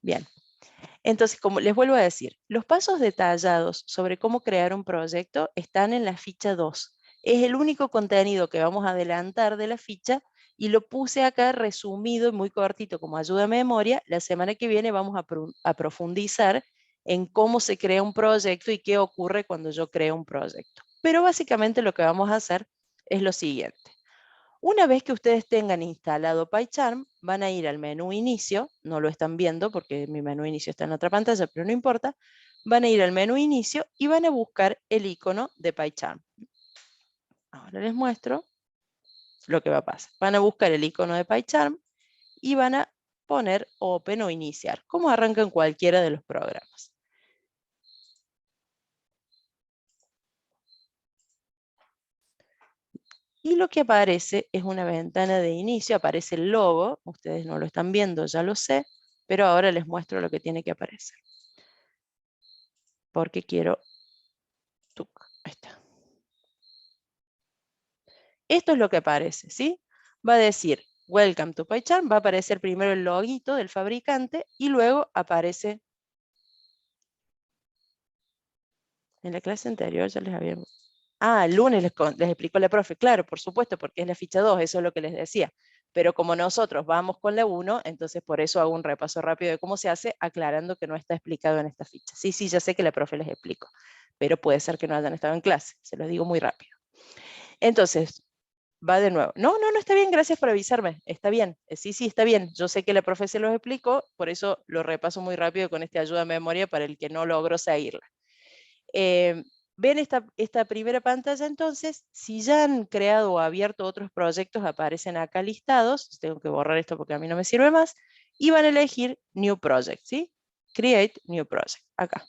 Bien. Entonces, como les vuelvo a decir, los pasos detallados sobre cómo crear un proyecto están en la ficha 2. Es el único contenido que vamos a adelantar de la ficha y lo puse acá resumido y muy cortito como ayuda a memoria. La semana que viene vamos a profundizar en cómo se crea un proyecto y qué ocurre cuando yo creo un proyecto. Pero básicamente lo que vamos a hacer es lo siguiente. Una vez que ustedes tengan instalado PyCharm, van a ir al menú inicio, no lo están viendo porque mi menú inicio está en otra pantalla, pero no importa. Van a ir al menú inicio y van a buscar el icono de PyCharm. Ahora les muestro lo que va a pasar. Van a buscar el icono de PyCharm y van a poner Open o Iniciar, como arranca en cualquiera de los programas. Y lo que aparece es una ventana de inicio, aparece el logo, ustedes no lo están viendo, ya lo sé, pero ahora les muestro lo que tiene que aparecer. Porque quiero... Ahí está. Esto es lo que aparece, ¿sí? Va a decir Welcome to PyCharm, va a aparecer primero el loguito del fabricante y luego aparece... En la clase anterior ya les había... Ah, el lunes les explicó la profe, claro, por supuesto, porque es la ficha 2, eso es lo que les decía. Pero como nosotros vamos con la 1, entonces por eso hago un repaso rápido de cómo se hace, aclarando que no está explicado en esta ficha. Sí, sí, ya sé que la profe les explicó, pero puede ser que no hayan estado en clase, se los digo muy rápido. Entonces, va de nuevo. No, no, no está bien, gracias por avisarme. Está bien, sí, sí, está bien. Yo sé que la profe se los explicó, por eso lo repaso muy rápido con esta ayuda de memoria para el que no logró seguirla. Ven esta primera pantalla entonces, si ya han creado o abierto otros proyectos, aparecen acá listados, tengo que borrar esto porque a mí no me sirve más, y van a elegir New Project, ¿sí? Create New Project, acá.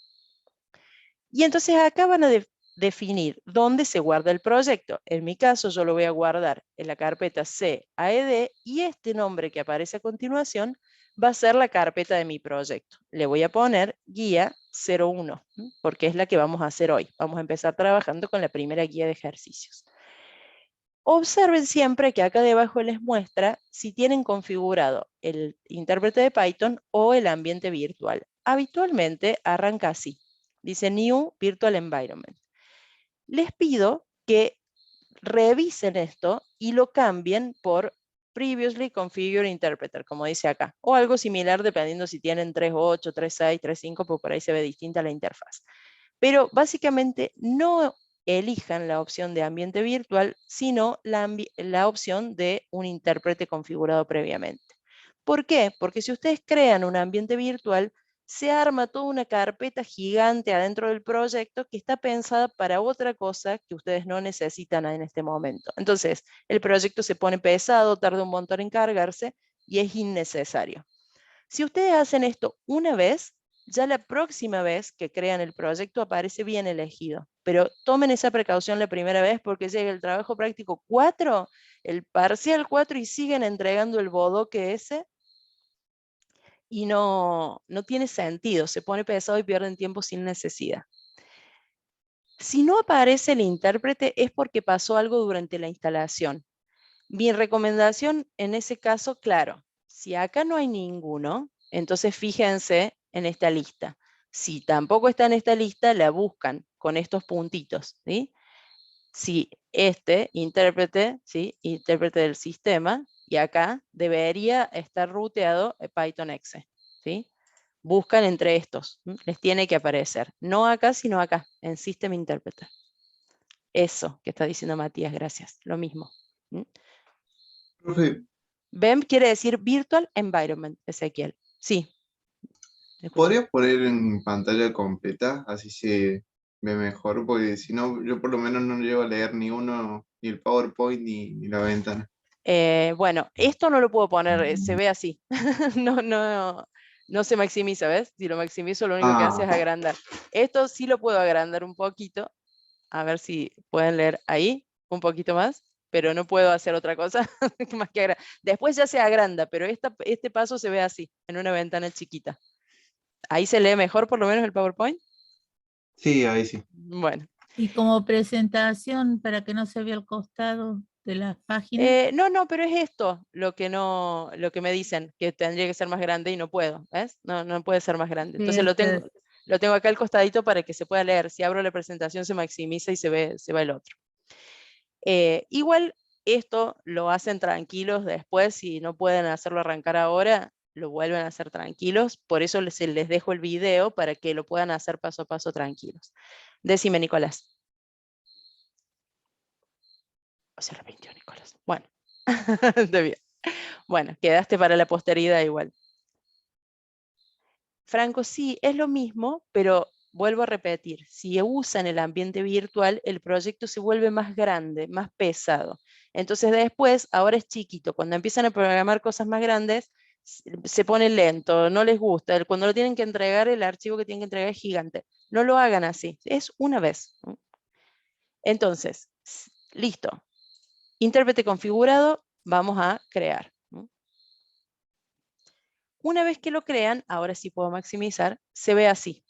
Y entonces acá van a definir dónde se guarda el proyecto. En mi caso yo lo voy a guardar en la carpeta CAED y este nombre que aparece a continuación va a ser la carpeta de mi proyecto. Le voy a poner guía 01, porque es la que vamos a hacer hoy. Vamos a empezar trabajando con la primera guía de ejercicios. Observen siempre que acá debajo les muestra si tienen configurado el intérprete de Python o el ambiente virtual. Habitualmente arranca así. Dice New Virtual Environment. Les pido que revisen esto y lo cambien por Previously Configured Interpreter, como dice acá, o algo similar dependiendo si tienen 3.8, 3.6, 3.5, porque por ahí se ve distinta la interfaz. Pero básicamente no elijan la opción de ambiente virtual, sino la opción de un intérprete configurado previamente. ¿Por qué? Porque si ustedes crean un ambiente virtual, se arma toda una carpeta gigante adentro del proyecto que está pensada para otra cosa que ustedes no necesitan en este momento. Entonces, el proyecto se pone pesado, tarda un montón en cargarse y es innecesario. Si ustedes hacen esto una vez, ya la próxima vez que crean el proyecto aparece bien elegido. Pero tomen esa precaución la primera vez porque llega el trabajo práctico 4, el parcial 4 y siguen entregando el bodoque ese y no tiene sentido, se pone pesado y pierden tiempo sin necesidad. Si no aparece el intérprete es porque pasó algo durante la instalación. Mi recomendación en ese caso, claro, si acá no hay ninguno, entonces fíjense en esta lista. Si tampoco está en esta lista, la buscan con estos puntitos, ¿sí? Si este intérprete, ¿sí? Intérprete del sistema, y acá debería estar ruteado Python exe, ¿sí? Buscan entre estos, les tiene que aparecer. No acá, sino acá, en System Interpreter. Eso que está diciendo Matías, gracias. Lo mismo. Profe, BEM quiere decir Virtual Environment, Ezequiel. Sí. ¿podría poner en pantalla completa? Así se ve mejor, porque si no, yo por lo menos no llego a leer ni uno, ni el PowerPoint, ni la ventana. Bueno, esto no lo puedo poner, se ve así. No se maximiza, ¿ves? Si lo maximizo, lo único que hace es Ah, agrandar. Esto sí lo puedo agrandar un poquito. A ver si pueden leer ahí un poquito más, pero no puedo hacer otra cosa más que agrandar. Después ya se agranda, pero este paso se ve así, en una ventana chiquita. ¿Ahí se lee mejor por lo menos el PowerPoint? sí, ahí sí. Bueno. Y como presentación, para que no se vea al costado, de la página. No, pero es esto lo que me dicen, que tendría que ser más grande y no puedo, ¿ves? No puede ser más grande. Sí, Entonces lo tengo acá al costadito para que se pueda leer. Si abro la presentación se maximiza y se va el otro. Igual esto lo hacen tranquilos después, si no pueden hacerlo arrancar ahora, lo vuelven a hacer tranquilos. Por eso les dejo el video para que lo puedan hacer paso a paso tranquilos. Decime, Nicolás. O se arrepintió, Nicolás. Bueno, está bien. Bueno, quedaste para la posteridad igual. Franco, sí, es lo mismo, pero vuelvo a repetir, si usan el ambiente virtual, el proyecto se vuelve más grande, más pesado. Entonces después, ahora es chiquito, cuando empiezan a programar cosas más grandes, se pone lento, no les gusta. Cuando lo tienen que entregar, el archivo que tienen que entregar es gigante. No lo hagan así, es una vez. Entonces, listo. Intérprete configurado, vamos a crear. Una vez que lo crean, ahora sí puedo maximizar, se ve así.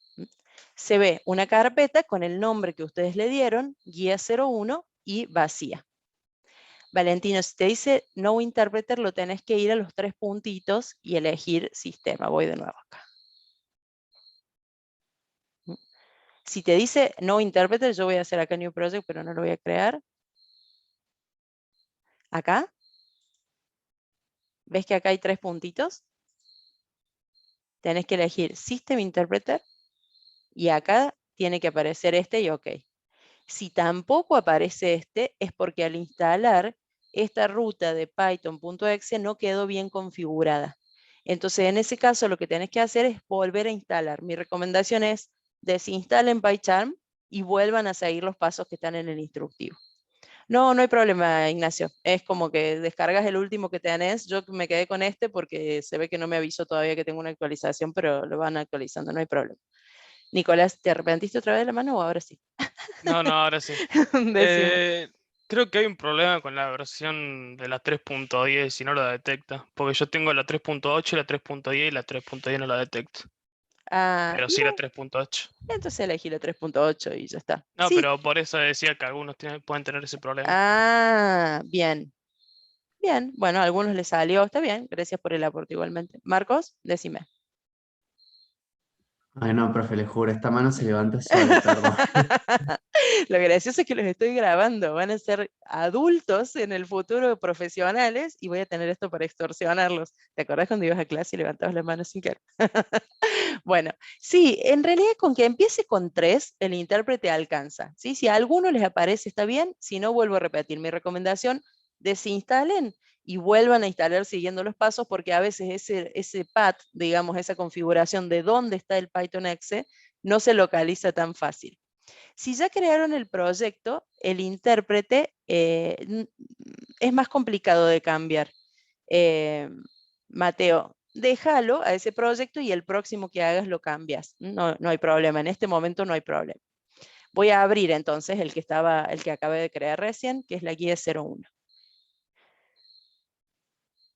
Se ve una carpeta con el nombre que ustedes le dieron, guía 01 y vacía. Valentino, si te dice no interpreter, lo tenés que ir a los 3 puntitos y elegir sistema. Voy de nuevo acá. Si te dice no interpreter, yo voy a hacer acá new project, pero no lo voy a crear. Acá. ¿Ves que acá hay 3 puntitos? Tenés que elegir System Interpreter y acá tiene que aparecer este y OK. Si tampoco aparece este, es porque al instalar esta ruta de python.exe no quedó bien configurada. Entonces, en ese caso, lo que tenés que hacer es volver a instalar. Mi recomendación es desinstalen PyCharm y vuelvan a seguir los pasos que están en el instructivo. No hay problema, Ignacio. Es como que descargas el último que tenés. Yo me quedé con este porque se ve que no me avisó todavía que tengo una actualización, pero lo van actualizando, no hay problema. Nicolás, ¿te arrepentiste otra vez de la mano o ahora sí? No, ahora sí. Decime. Creo que hay un problema con la versión de la 3.10 y no la detecta. Porque yo tengo la 3.8, la 3.10 y la 3.10 no la detecta. Pero sí la 3.8. Entonces elegí la 3.8 y ya está. No, Sí. pero por eso decía que algunos pueden tener ese problema. Bien. Bien. Bueno, a algunos les salió. Está bien. Gracias por el aporte igualmente. Marcos, decime. Ay, no, profe, le juro, esta mano se levanta sola, perdón. Lo gracioso es que los estoy grabando. Van a ser adultos en el futuro, profesionales, y voy a tener esto para extorsionarlos. ¿Te acordás cuando ibas a clase y levantabas la mano sin querer? Bueno, sí, en realidad con que empiece con 3, el intérprete alcanza. ¿Sí? Si a alguno les aparece, está bien. Si no, vuelvo a repetir mi recomendación, desinstalen y vuelvan a instalar siguiendo los pasos, porque a veces ese path, digamos, esa configuración de dónde está el Python exe, no se localiza tan fácil. Si ya crearon el proyecto, el intérprete es más complicado de cambiar. Mateo, déjalo a ese proyecto y el próximo que hagas lo cambias. No hay problema, en este momento no hay problema. Voy a abrir entonces el que acabé de crear recién, que es la guía 01.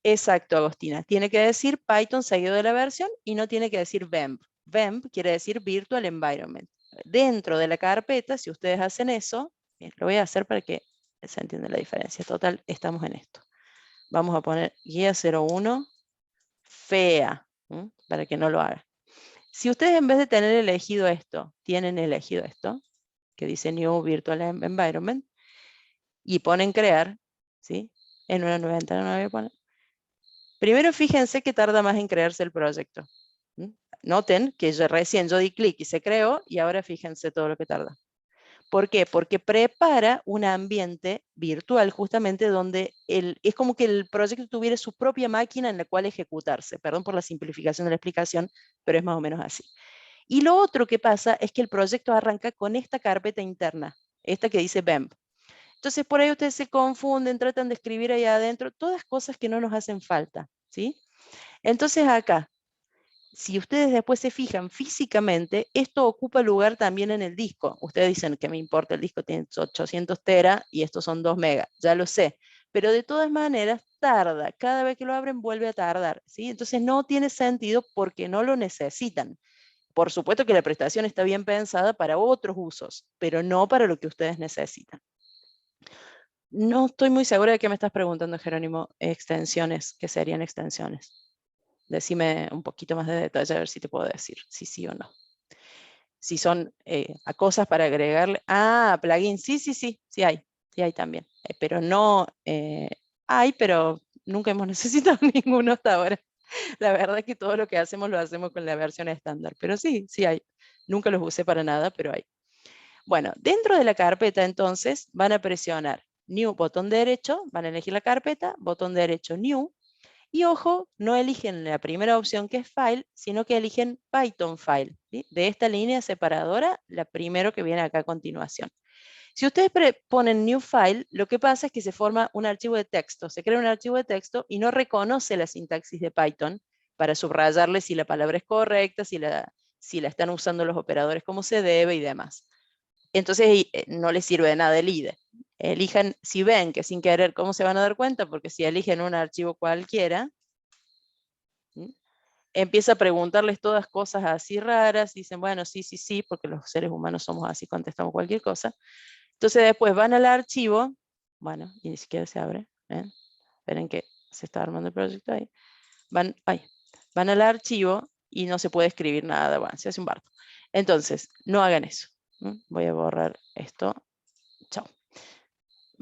Exacto, Agostina. Tiene que decir Python seguido de la versión y no tiene que decir VEMP. VEMP quiere decir Virtual Environment. Dentro de la carpeta, si ustedes hacen eso, bien, lo voy a hacer para que se entienda la diferencia. Total, estamos en esto. Vamos a poner guía 01 fea, para que no lo haga. Si ustedes en vez de tener elegido esto, tienen elegido esto, que dice New Virtual Environment, y ponen crear, ¿sí? En una nueva ventana no voy a poner. Primero fíjense que tarda más en crearse el proyecto. Noten que recién yo di clic y se creó, y ahora fíjense todo lo que tarda. ¿Por qué? Porque prepara un ambiente virtual justamente donde es como que el proyecto tuviera su propia máquina en la cual ejecutarse. Perdón por la simplificación de la explicación, pero es más o menos así. Y lo otro que pasa es que el proyecto arranca con esta carpeta interna, esta que dice BEMP. Entonces por ahí ustedes se confunden, tratan de escribir ahí adentro, todas cosas que no nos hacen falta, ¿sí? Entonces acá, si ustedes después se fijan físicamente, esto ocupa lugar también en el disco. Ustedes dicen que me importa, el disco tiene 800 teras y estos son 2 megas, ya lo sé. Pero de todas maneras tarda, cada vez que lo abren vuelve a tardar, ¿sí? Entonces no tiene sentido porque no lo necesitan. Por supuesto que la prestación está bien pensada para otros usos, pero no para lo que ustedes necesitan. No estoy muy segura de qué me estás preguntando, Jerónimo. Extensiones, ¿qué serían extensiones? Decime un poquito más de detalle a ver si te puedo decir si sí o no. Si son a cosas para agregarle. Ah, plugins, sí hay también. Pero no, hay, pero nunca hemos necesitado ninguno hasta ahora. La verdad es que todo lo que hacemos lo hacemos con la versión estándar, pero sí hay. Nunca los usé para nada, pero hay. Bueno, dentro de la carpeta entonces van a presionar New, botón derecho, van a elegir la carpeta, botón derecho New, y ojo, no eligen la primera opción que es File, sino que eligen Python File. ¿Sí? De esta línea separadora, la primero que viene acá a continuación. Si ustedes ponen New File, lo que pasa es que se forma un archivo de texto, se crea un archivo de texto y no reconoce la sintaxis de Python para subrayarle si la palabra es correcta, si la están usando los operadores como se debe y demás. Entonces no les sirve de nada el IDE. Elijan, si ven que sin querer, ¿cómo se van a dar cuenta? Porque si eligen un archivo cualquiera, ¿sí? Empieza a preguntarles todas cosas así raras, dicen, bueno, sí, porque los seres humanos somos así, contestamos cualquier cosa. Entonces después van al archivo, bueno, y ni siquiera se abre, ¿ven? Esperen que se está armando el proyecto ahí. Van al archivo y no se puede escribir nada, bueno, se hace un bardo. Entonces, no hagan eso. Voy a borrar esto. Chao.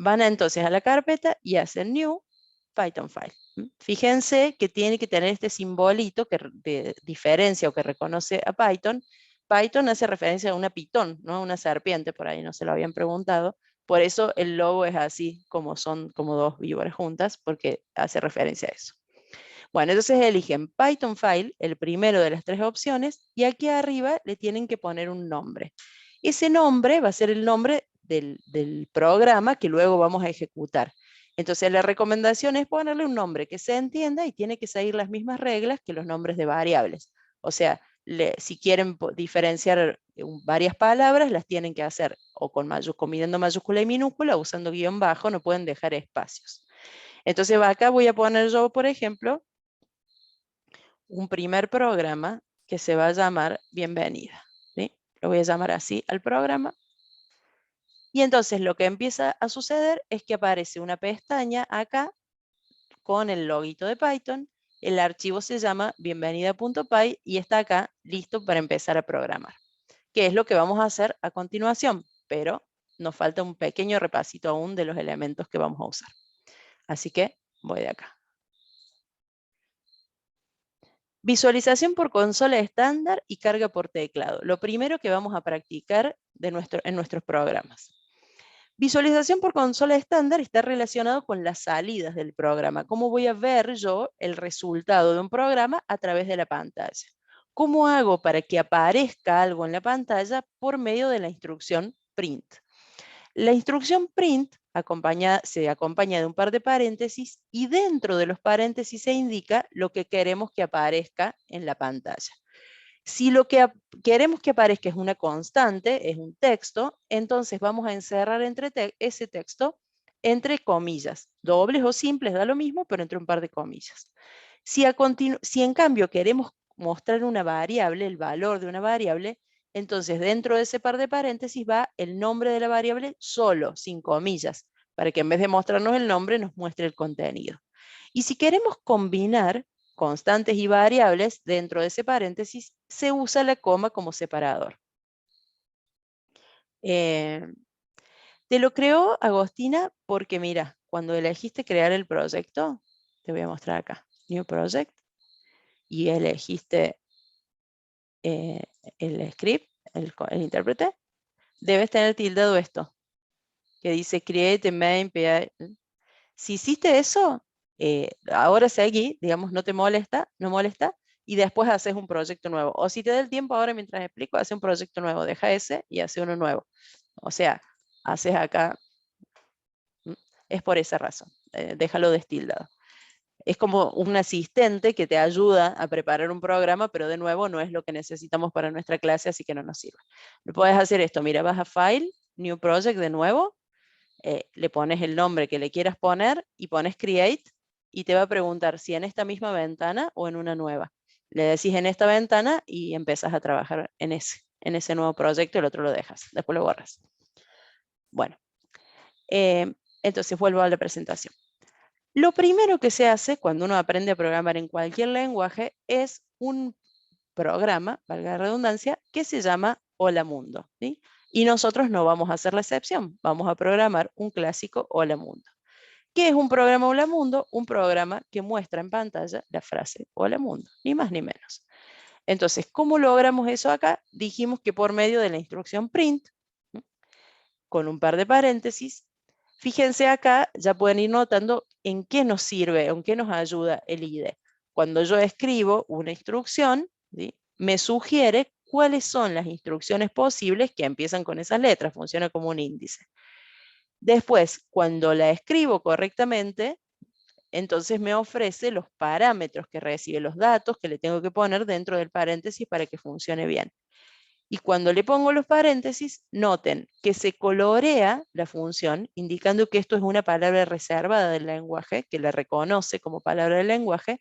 Van entonces a la carpeta y hacen New Python File. Fíjense que tiene que tener este simbolito que diferencia o que reconoce a Python. Python hace referencia a una pitón, ¿no? Una serpiente, por ahí no se lo habían preguntado. Por eso el logo es así, como son como dos víboras juntas, porque hace referencia a eso. Bueno, entonces eligen Python File, el primero de las tres opciones, y aquí arriba le tienen que poner un nombre. Ese nombre va a ser el nombre del programa que luego vamos a ejecutar. Entonces la recomendación es ponerle un nombre que se entienda y tiene que seguir las mismas reglas que los nombres de variables. O sea, si quieren diferenciar varias palabras, las tienen que hacer o combinando mayúscula y minúscula, usando guión bajo, no pueden dejar espacios. Entonces acá voy a poner yo, por ejemplo, un primer programa que se va a llamar Bienvenida. ¿Sí? Lo voy a llamar así al programa. Y entonces lo que empieza a suceder es que aparece una pestaña acá con el loguito de Python. El archivo se llama bienvenida.py y está acá listo para empezar a programar. ¿Qué es lo que vamos a hacer a continuación? Pero nos falta un pequeño repasito aún de los elementos que vamos a usar. Así que voy de acá. Visualización por consola estándar y carga por teclado. Lo primero que vamos a practicar en nuestros programas. Visualización por consola estándar está relacionado con las salidas del programa. ¿Cómo voy a ver yo el resultado de un programa a través de la pantalla? ¿Cómo hago para que aparezca algo en la pantalla por medio de la instrucción print? La instrucción print se acompaña de un par de paréntesis y dentro de los paréntesis se indica lo que queremos que aparezca en la pantalla. Si lo que queremos que aparezca es una constante, es un texto, entonces vamos a encerrar ese texto entre comillas, dobles o simples, da lo mismo, pero entre un par de comillas. Si en cambio queremos mostrar una variable, el valor de una variable, entonces dentro de ese par de paréntesis va el nombre de la variable solo, sin comillas, para que en vez de mostrarnos el nombre nos muestre el contenido. Y si queremos combinar constantes y variables dentro de ese paréntesis, se usa la coma como separador. Te lo creó Agostina porque mira, cuando elegiste crear el proyecto, te voy a mostrar acá, New Project, y elegiste el script, el intérprete, debes tener tildado esto, que dice create main PI. Si hiciste eso, ahora seguí, digamos, no molesta, y después haces un proyecto nuevo. O si te da el tiempo ahora mientras explico, hace un proyecto nuevo, deja ese y hace uno nuevo. O sea, haces acá, es por esa razón, déjalo destildado. Es como un asistente que te ayuda a preparar un programa, pero de nuevo no es lo que necesitamos para nuestra clase, así que no nos sirve. Lo puedes hacer esto, mira, vas a File, New Project de nuevo, le pones el nombre que le quieras poner y pones Create y te va a preguntar si en esta misma ventana o en una nueva. Le decís en esta ventana y empezás a trabajar en ese nuevo proyecto y el otro lo dejas, después lo borras. Bueno, Entonces vuelvo a la presentación. Lo primero que se hace cuando uno aprende a programar en cualquier lenguaje es un programa, valga la redundancia, que se llama Hola Mundo, ¿sí? Y nosotros no vamos a hacer la excepción, vamos a programar un clásico Hola Mundo. ¿Qué es un programa Hola Mundo? Un programa que muestra en pantalla la frase Hola Mundo, ni más ni menos. Entonces, ¿cómo logramos eso acá? Dijimos que por medio de la instrucción print, ¿sí? Con un par de paréntesis. Fíjense acá, ya pueden ir notando en qué nos sirve, en qué nos ayuda el IDE. Cuando yo escribo una instrucción, ¿sí? Me sugiere cuáles son las instrucciones posibles que empiezan con esas letras, funciona como un índice. Después, cuando la escribo correctamente, entonces me ofrece los parámetros que recibe, los datos que le tengo que poner dentro del paréntesis para que funcione bien. Y cuando le pongo los paréntesis, noten que se colorea la función, indicando que esto es una palabra reservada del lenguaje, que la reconoce como palabra del lenguaje,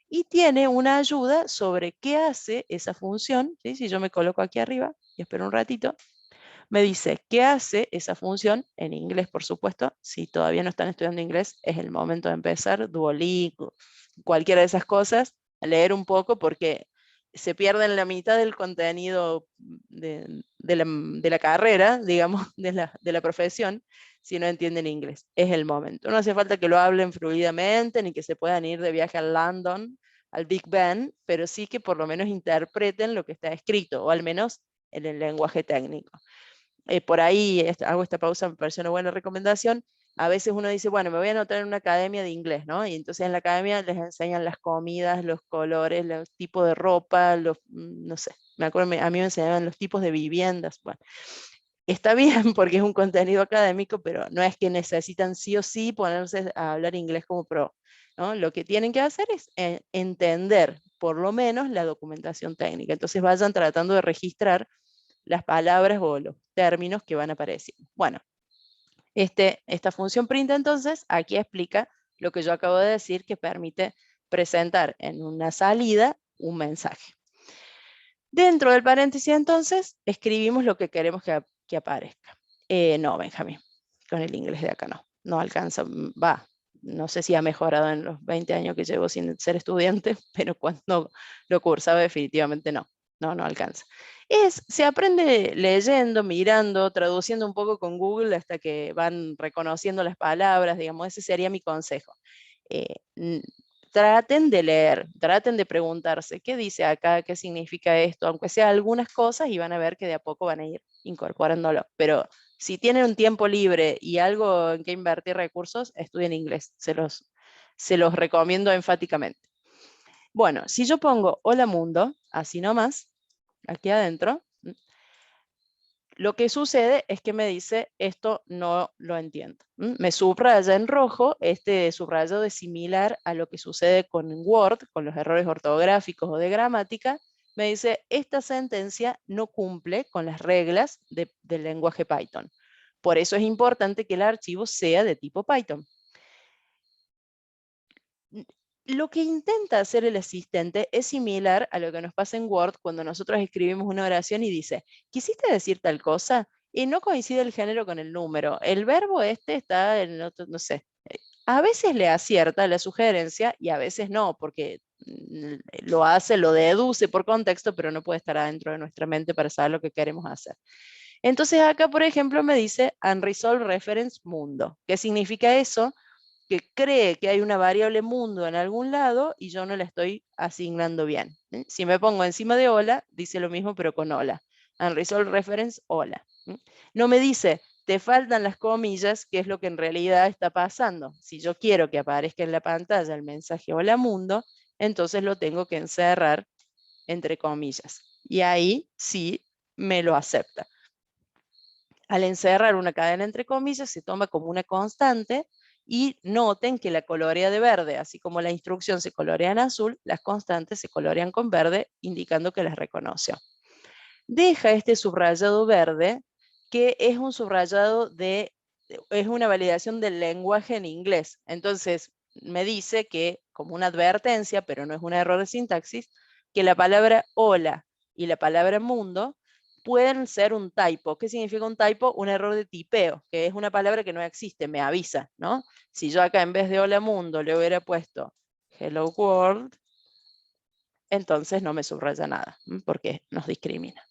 y tiene una ayuda sobre qué hace esa función. ¿Sí? Si yo me coloco aquí arriba y espero un ratito, me dice qué hace esa función, en inglés por supuesto. Si todavía no están estudiando inglés, es el momento de empezar, Duolingo, cualquiera de esas cosas, a leer un poco porque se pierden la mitad del contenido de la carrera, digamos, de la profesión, si no entienden inglés. Es el momento. No hace falta que lo hablen fluidamente, ni que se puedan ir de viaje a London, al Big Ben, pero sí que por lo menos interpreten lo que está escrito, o al menos en el lenguaje técnico. Por ahí hago esta pausa, me parece una buena recomendación. A veces uno dice, bueno, me voy a anotar en una academia de inglés, ¿no? Y entonces en la academia les enseñan las comidas, los colores, los tipos de ropa, no sé, me acuerdo, a mí me enseñaban los tipos de viviendas. Bueno, está bien porque es un contenido académico, pero no es que necesitan sí o sí ponerse a hablar inglés como pro, ¿no? Lo que tienen que hacer es entender por lo menos la documentación técnica. Entonces vayan tratando de registrar las palabras o los términos que van apareciendo. Bueno, esta función print entonces aquí explica lo que yo acabo de decir, que permite presentar en una salida un mensaje. Dentro del paréntesis entonces escribimos lo que queremos que aparezca. No, Benjamín, con el inglés de acá no alcanza, va. No sé si ha mejorado en los 20 años que llevo sin ser estudiante, pero cuando lo cursaba definitivamente no alcanza. Se aprende leyendo, mirando, traduciendo un poco con Google hasta que van reconociendo las palabras, digamos, ese sería mi consejo. Traten de leer, traten de preguntarse, ¿qué dice acá? ¿Qué significa esto? Aunque sea algunas cosas, y van a ver que de a poco van a ir incorporándolo. Pero si tienen un tiempo libre y algo en que invertir recursos, estudien inglés. Se los recomiendo enfáticamente. Bueno, si yo pongo hola mundo, así nomás, aquí adentro, lo que sucede es que me dice esto no lo entiendo. Me subraya en rojo, este subrayado es similar a lo que sucede con Word, con los errores ortográficos o de gramática. Me dice esta sentencia no cumple con las reglas del lenguaje Python. Por eso es importante que el archivo sea de tipo Python. Lo que intenta hacer el asistente es similar a lo que nos pasa en Word cuando nosotros escribimos una oración y dice, ¿quisiste decir tal cosa? Y no coincide el género con el número. El verbo está en otro, no sé. A veces le acierta la sugerencia y a veces no, porque lo deduce por contexto, pero no puede estar adentro de nuestra mente para saber lo que queremos hacer. Entonces acá, por ejemplo, me dice unresolved reference mundo. ¿Qué significa eso? Que cree que hay una variable mundo en algún lado y yo no la estoy asignando bien. Si me pongo encima de hola, dice lo mismo pero con hola. Unresolved reference, hola. No me dice, te faltan las comillas, que es lo que en realidad está pasando. Si yo quiero que aparezca en la pantalla el mensaje hola mundo, entonces lo tengo que encerrar entre comillas. Y ahí sí me lo acepta. Al encerrar una cadena entre comillas, se toma como una constante. Y noten que la colorea de verde, así como la instrucción se colorea en azul, las constantes se colorean con verde, indicando que las reconoció. Deja este subrayado verde, que es un subrayado es una validación del lenguaje en inglés. Entonces, me dice que, como una advertencia, pero no es un error de sintaxis, que la palabra hola y la palabra mundo pueden ser un typo. ¿Qué significa un typo? Un error de tipeo, que es una palabra que no existe, me avisa, ¿no? Si yo acá en vez de hola mundo le hubiera puesto hello world, entonces no me subraya nada, porque nos discrimina.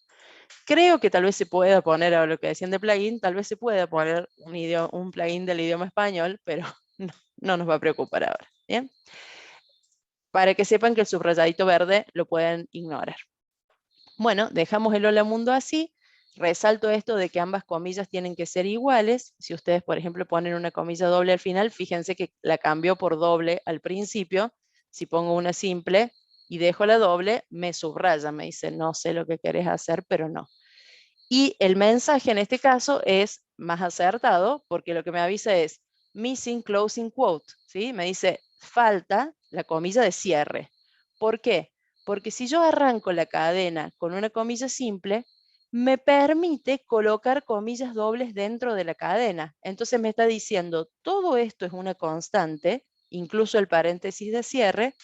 Creo que tal vez se pueda poner, a lo que decían de plugin, tal vez se pueda poner un plugin del idioma español, pero no nos va a preocupar ahora, ¿bien? Para que sepan que el subrayadito verde lo pueden ignorar. Bueno, dejamos el hola mundo así. Resalto esto de que ambas comillas tienen que ser iguales. Si ustedes, por ejemplo, ponen una comilla doble al final, fíjense que la cambió por doble al principio. Si pongo una simple y dejo la doble, me subraya, me dice, no sé lo que querés hacer, pero no. Y el mensaje en este caso es más acertado, porque lo que me avisa es missing closing quote, ¿sí? Me dice, falta la comilla de cierre. ¿Por qué? Porque si yo arranco la cadena con una comilla simple, me permite colocar comillas dobles dentro de la cadena. Entonces me está diciendo, todo esto es una constante, incluso el paréntesis de cierre,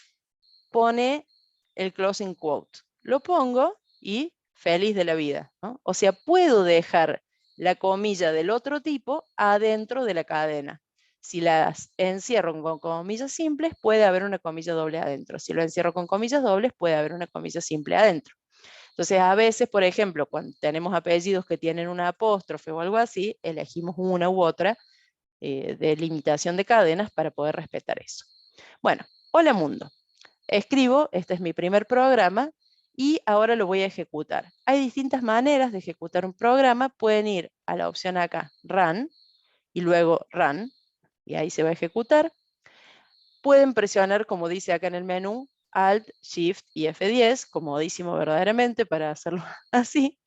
pone el closing quote. Lo pongo y feliz de la vida, ¿no? O sea, puedo dejar la comilla del otro tipo adentro de la cadena. Si las encierro con comillas simples, puede haber una comilla doble adentro. Si lo encierro con comillas dobles, puede haber una comilla simple adentro. Entonces, a veces, por ejemplo, cuando tenemos apellidos que tienen una apóstrofe o algo así, elegimos una u otra delimitación de cadenas para poder respetar eso. Bueno, hola mundo. Escribo, este es mi primer programa, y ahora lo voy a ejecutar. Hay distintas maneras de ejecutar un programa. Pueden ir a la opción acá, Run, y luego Run, y ahí se va a ejecutar. Pueden presionar, como dice acá en el menú, Alt, Shift y F10, comodísimo verdaderamente para hacerlo así.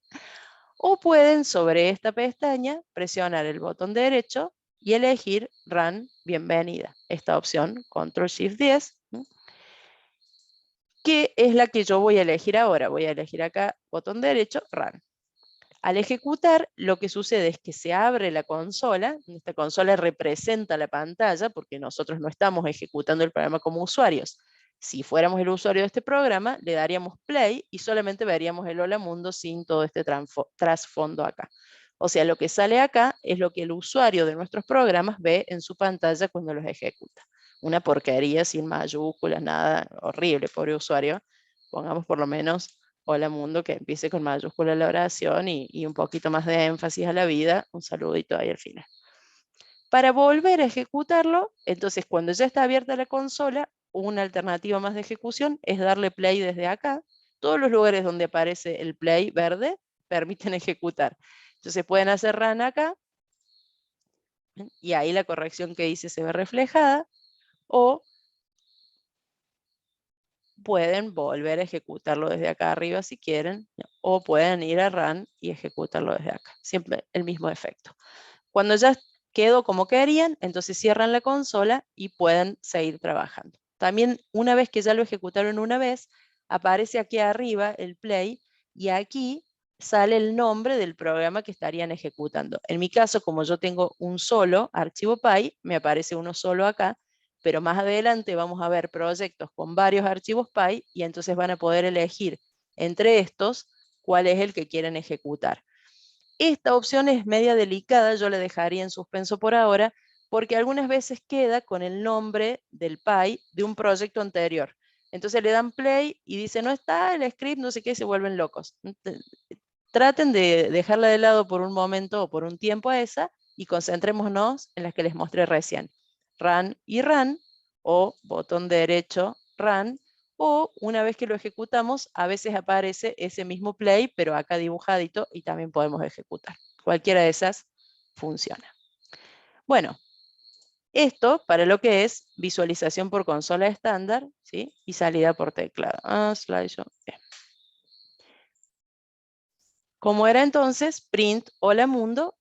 O pueden, sobre esta pestaña, presionar el botón derecho y elegir Run, bienvenida. Esta opción, Control Shift 10, que es la que yo voy a elegir ahora. Voy a elegir acá, botón derecho, Run. Al ejecutar, lo que sucede es que se abre la consola. Esta consola representa la pantalla porque nosotros no estamos ejecutando el programa como usuarios. Si fuéramos el usuario de este programa, le daríamos play y solamente veríamos el hola mundo sin todo este trasfondo acá. O sea, lo que sale acá es lo que el usuario de nuestros programas ve en su pantalla cuando los ejecuta. Una porquería sin mayúsculas, nada, horrible, pobre usuario. Pongamos por lo menos hola mundo, que empiece con mayúscula la oración y un poquito más de énfasis a la vida, un saludito ahí al final. Para volver a ejecutarlo, entonces cuando ya está abierta la consola, una alternativa más de ejecución es darle play desde acá. Todos los lugares donde aparece el play verde permiten ejecutar. Entonces pueden hacer run acá, y ahí la corrección que hice se ve reflejada, o pueden volver a ejecutarlo desde acá arriba si quieren, o pueden ir a Run y ejecutarlo desde acá. Siempre el mismo efecto. Cuando ya quedó como querían, entonces cierran la consola y pueden seguir trabajando. También, una vez que ya lo ejecutaron una vez, aparece aquí arriba el play y aquí sale el nombre del programa que estarían ejecutando. En mi caso, como yo tengo un solo archivo Py, me aparece uno solo acá, pero más adelante vamos a ver proyectos con varios archivos Py y entonces van a poder elegir entre estos cuál es el que quieren ejecutar. Esta opción es media delicada, yo la dejaría en suspenso por ahora, porque algunas veces queda con el nombre del Py de un proyecto anterior. Entonces le dan play y dice, no está el script, no sé qué, se vuelven locos. Traten de dejarla de lado por un momento o por un tiempo a esa y concentrémonos en las que les mostré recién. Run y Run, o botón derecho Run, o una vez que lo ejecutamos, a veces aparece ese mismo play, pero acá dibujadito y también podemos ejecutar. Cualquiera de esas funciona. Bueno, esto para lo que es visualización por consola estándar, ¿sí? Y salida por teclado. Slideshow. Bien. Como era entonces, print hola mundo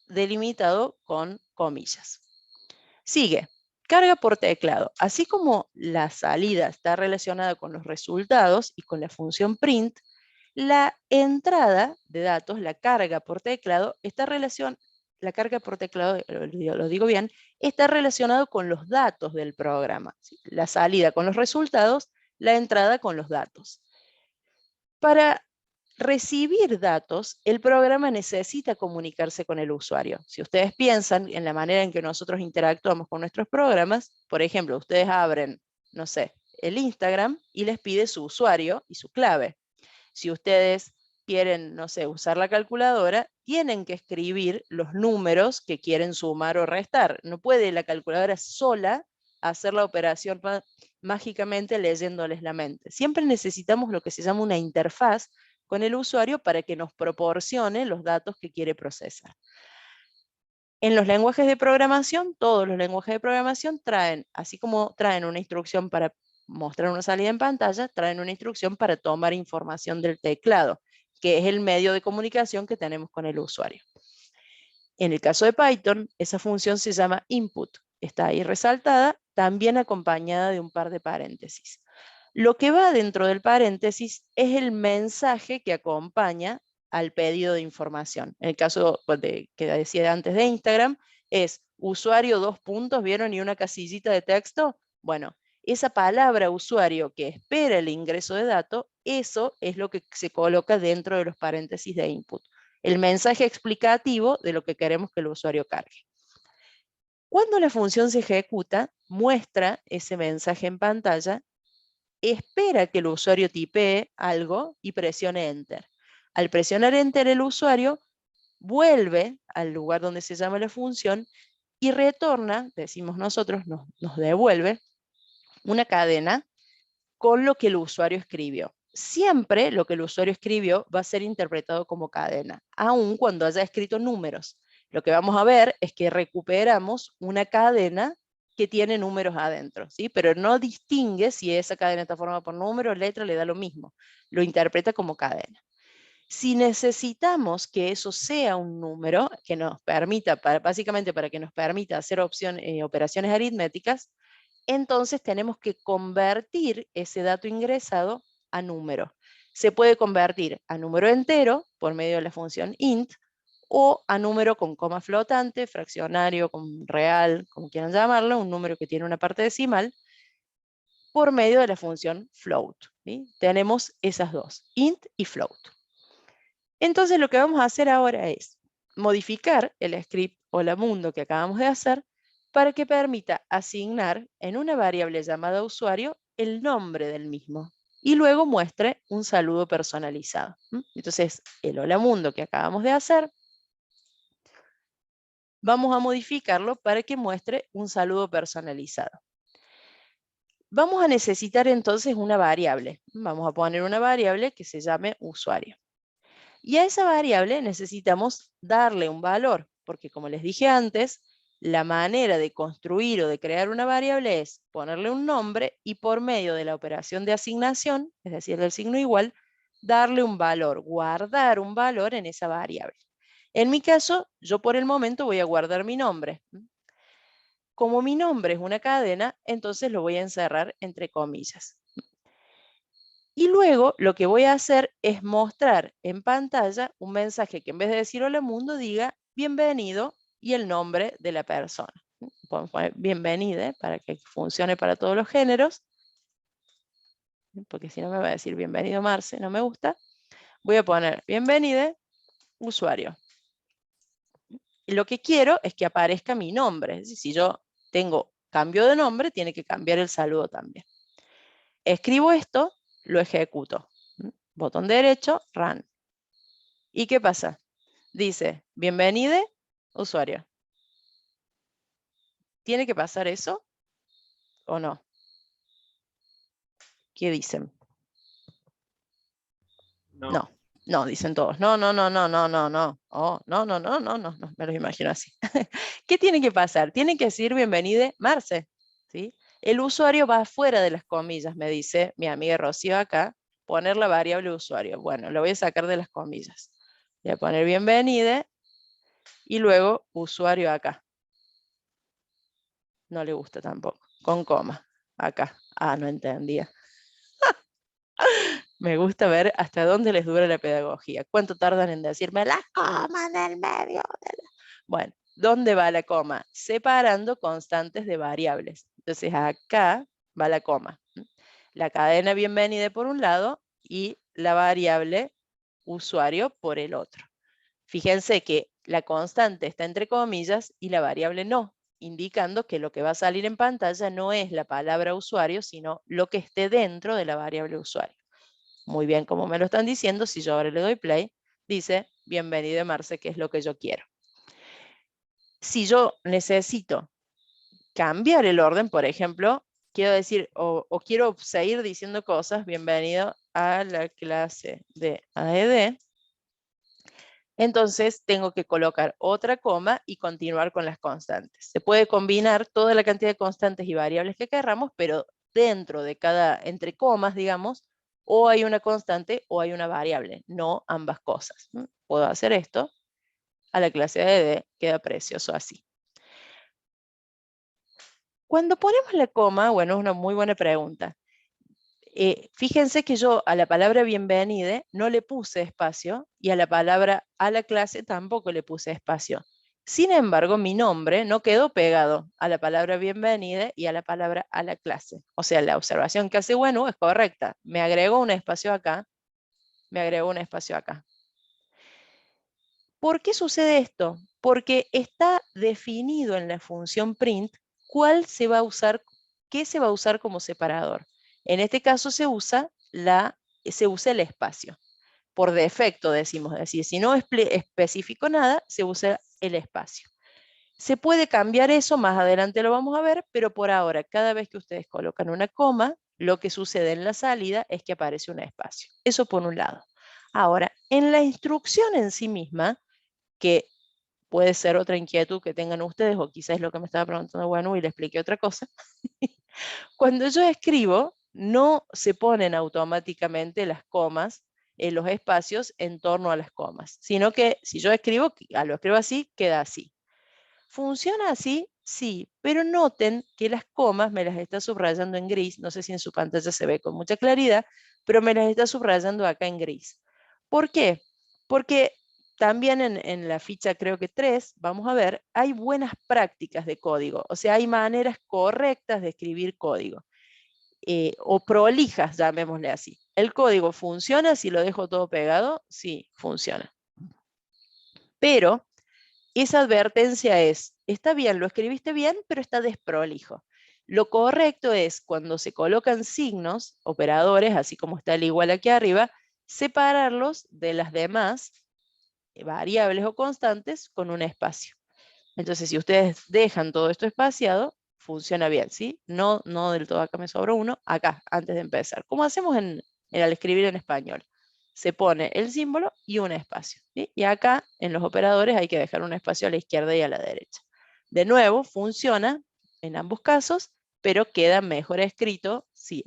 delimitado con comillas. Sigue, carga por teclado. Así como la salida está relacionada con los resultados y con la función print, la entrada de datos, la carga por teclado, la carga por teclado, lo digo bien, está relacionado con los datos del programa. ¿Sí? La salida con los resultados, la entrada con los datos. Para recibir datos, el programa necesita comunicarse con el usuario. Si ustedes piensan en la manera en que nosotros interactuamos con nuestros programas, por ejemplo, ustedes abren, no sé, el Instagram y les pide su usuario y su clave. Si ustedes quieren, no sé, usar la calculadora, tienen que escribir los números que quieren sumar o restar. No puede la calculadora sola hacer la operación mágicamente leyéndoles la mente. Siempre necesitamos lo que se llama una interfaz con el usuario para que nos proporcione los datos que quiere procesar. En los lenguajes de programación, todos los lenguajes de programación traen, así como traen una instrucción para mostrar una salida en pantalla, traen una instrucción para tomar información del teclado, que es el medio de comunicación que tenemos con el usuario. En el caso de Python, esa función se llama input. Está ahí resaltada, también acompañada de un par de paréntesis. Lo que va dentro del paréntesis es el mensaje que acompaña al pedido de información. En el caso que decía antes de Instagram, es usuario 2 puntos, ¿vieron? Y una casillita de texto. Bueno, esa palabra usuario que espera el ingreso de datos, eso es lo que se coloca dentro de los paréntesis de input. El mensaje explicativo de lo que queremos que el usuario cargue. Cuando la función se ejecuta, muestra ese mensaje en pantalla, espera que el usuario tipee algo y presione Enter. Al presionar Enter, el usuario vuelve al lugar donde se llama la función y retorna, decimos nosotros, nos devuelve una cadena con lo que el usuario escribió. Siempre lo que el usuario escribió va a ser interpretado como cadena, aun cuando haya escrito números. Lo que vamos a ver es que recuperamos una cadena que tiene números adentro, ¿sí? Pero no distingue si esa cadena está formada por números, letras, le da lo mismo. Lo interpreta como cadena. Si necesitamos que eso sea un número que nos permita, básicamente para que nos permita hacer operaciones aritméticas, entonces tenemos que convertir ese dato ingresado a número. Se puede convertir a número entero por medio de la función int o a número con coma flotante, fraccionario, con real, como quieran llamarlo, un número que tiene una parte decimal, por medio de la función float. ¿Sí? Tenemos esas dos, int y float. Entonces lo que vamos a hacer ahora es modificar el script hola mundo que acabamos de hacer para que permita asignar en una variable llamada usuario el nombre del mismo y luego muestre un saludo personalizado. Entonces el hola mundo que acabamos de hacer, vamos a modificarlo para que muestre un saludo personalizado. Vamos a necesitar entonces una variable. Vamos a poner una variable que se llame usuario. Y a esa variable necesitamos darle un valor, porque como les dije antes, la manera de construir o de crear una variable es ponerle un nombre y por medio de la operación de asignación, es decir, del signo igual, darle un valor, guardar un valor en esa variable. En mi caso, yo por el momento voy a guardar mi nombre. Como mi nombre es una cadena, entonces lo voy a encerrar entre comillas. Y luego lo que voy a hacer es mostrar en pantalla un mensaje que en vez de decir hola mundo diga bienvenido y el nombre de la persona. Podemos poner bienvenide para que funcione para todos los géneros, porque si no me va a decir bienvenido Marce, no me gusta. Voy a poner bienvenide usuario. Y lo que quiero es que aparezca mi nombre. Es decir, si yo tengo cambio de nombre, tiene que cambiar el saludo también. Escribo esto, lo ejecuto. Botón derecho, run. ¿Y qué pasa? Dice, bienvenide, usuario. ¿Tiene que pasar eso o no? ¿Qué dicen? No. No, dicen todos. No, no, no, no, no, no, no. Oh, no, no, no, no, no, no, me los imagino así. ¿Qué tiene que pasar? Tiene que decir bienvenide Marce. ¿Sí? El usuario va afuera de las comillas, me dice mi amiga Rocío acá, poner la variable usuario. Bueno, lo voy a sacar de las comillas. Voy a poner bienvenide y luego usuario acá. No le gusta tampoco. Con coma. Acá. Ah, no entendía. Me gusta ver hasta dónde les dura la pedagogía. ¿Cuánto tardan en decirme la coma en el medio? Bueno, ¿dónde va la coma? Separando constantes de variables. Entonces acá va la coma. La cadena bienvenida por un lado y la variable usuario por el otro. Fíjense que la constante está entre comillas y la variable no, indicando que lo que va a salir en pantalla no es la palabra usuario, sino lo que esté dentro de la variable usuario. Muy bien, como me lo están diciendo, si yo ahora le doy play, dice, bienvenido Marce, que es lo que yo quiero. Si yo necesito cambiar el orden, por ejemplo, quiero decir, o quiero seguir diciendo cosas, bienvenido a la clase de AED, entonces tengo que colocar otra coma y continuar con las constantes. Se puede combinar toda la cantidad de constantes y variables que queramos, pero dentro de cada, entre comas, digamos, o hay una constante o hay una variable, no ambas cosas. Puedo hacer esto, a la clase de AED queda precioso así. Cuando ponemos la coma, bueno, es una muy buena pregunta. Fíjense que yo a la palabra bienvenide no le puse espacio y a la palabra a la clase tampoco le puse espacio. Sin embargo, mi nombre no quedó pegado a la palabra bienvenide y a la palabra a la clase. O sea, la observación que hace Wenu es correcta. Me agregó un espacio acá, me agregó un espacio acá. ¿Por qué sucede esto? Porque está definido en la función print cuál se va a usar, qué se va a usar como separador. En este caso se usa el espacio. Por defecto decimos, es decir, si no especifico nada, se usa el espacio. Se puede cambiar eso, más adelante lo vamos a ver, pero por ahora, cada vez que ustedes colocan una coma, lo que sucede en la salida es que aparece un espacio. Eso por un lado. Ahora, en la instrucción en sí misma, que puede ser otra inquietud que tengan ustedes, o quizás es lo que me estaba preguntando Wenu y le expliqué otra cosa. Cuando yo escribo, no se ponen automáticamente las comas, los espacios en torno a las comas, sino que si yo escribo, lo escribo así, queda así. ¿Funciona así? Sí, pero noten que las comas me las está subrayando en gris, no sé si en su pantalla se ve con mucha claridad, pero me las está subrayando acá en gris. ¿Por qué? Porque también en la ficha creo que 3, vamos a ver, hay buenas prácticas de código, o sea, hay maneras correctas de escribir código, o prolijas, llamémosle así. ¿El código funciona si lo dejo todo pegado? Sí, funciona. Pero esa advertencia es, está bien, lo escribiste bien, pero está desprolijo. Lo correcto es, cuando se colocan signos, operadores, así como está el igual aquí arriba, separarlos de las demás variables o constantes con un espacio. Entonces, si ustedes dejan todo esto espaciado, funciona bien, ¿sí? No del todo acá me sobra uno, acá, antes de empezar. Como hacemos al escribir en español. Se pone el símbolo y un espacio, ¿sí? Y acá, en los operadores, hay que dejar un espacio a la izquierda y a la derecha. De nuevo, funciona en ambos casos, pero queda mejor escrito, sí,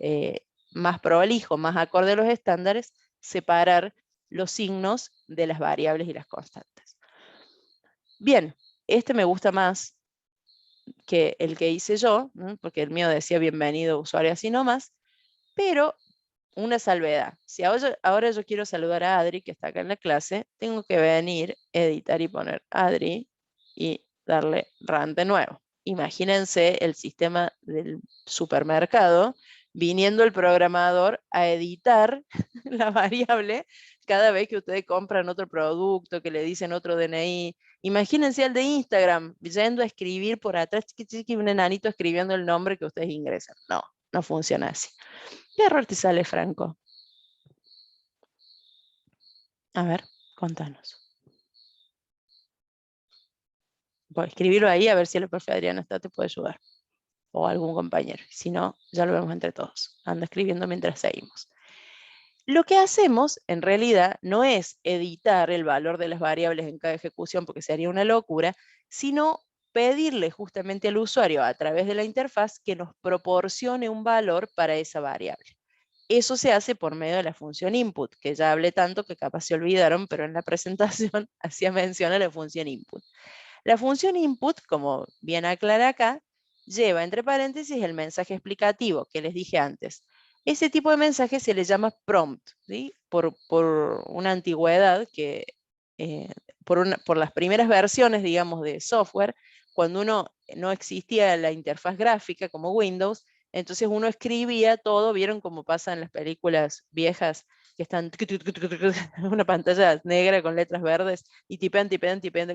más prolijo, más acorde a los estándares, separar los signos de las variables y las constantes. Bien, este me gusta más que el que hice yo, ¿no? Porque el mío decía bienvenido usuario así nomás, pero una salvedad. Si ahora yo quiero saludar a Adri, que está acá en la clase, tengo que venir, editar y poner Adri y darle run de nuevo. Imagínense el sistema del supermercado viniendo el programador a editar la variable cada vez que ustedes compran otro producto, que le dicen otro DNI. Imagínense el de Instagram, yendo a escribir por atrás, un enanito escribiendo el nombre que ustedes ingresan. No, no funciona así. ¿Qué error te sale, Franco? A ver, contanos. Voy a escribirlo ahí a ver si el profe Adriana te puede ayudar. O algún compañero. Si no, ya lo vemos entre todos. Anda escribiendo mientras seguimos. Lo que hacemos, en realidad, no es editar el valor de las variables en cada ejecución, porque sería una locura, sino pedirle justamente al usuario a través de la interfaz que nos proporcione un valor para esa variable. Eso se hace por medio de la función input, que ya hablé tanto que capaz se olvidaron, pero en la presentación hacía mención a la función input. La función input, como bien aclara acá, lleva entre paréntesis el mensaje explicativo que les dije antes. Ese tipo de mensaje se le llama prompt, ¿sí? por una antigüedad que, por las primeras versiones, digamos, de software, cuando no existía la interfaz gráfica como Windows, entonces uno escribía todo, vieron cómo pasa en las películas viejas, que están una pantalla negra con letras verdes y tipean.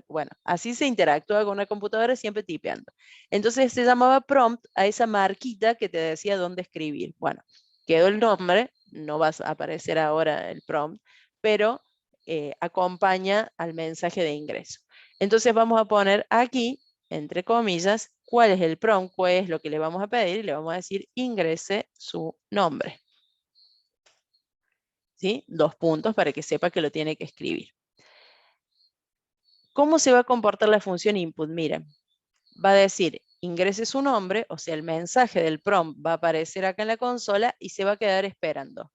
Bueno, así se interactúa con una computadora siempre tipeando. Entonces se llamaba prompt a esa marquita que te decía dónde escribir. Bueno, quedó el nombre, no va a aparecer ahora el prompt, pero acompaña al mensaje de ingreso. Entonces vamos a poner aquí, entre comillas, cuál es el prompt, cuál es lo que le vamos a pedir, y le vamos a decir ingrese su nombre. ¿Sí? 2 puntos para que sepa que lo tiene que escribir. ¿Cómo se va a comportar la función input? Miren, va a decir ingrese su nombre, o sea, el mensaje del prompt va a aparecer acá en la consola y se va a quedar esperando.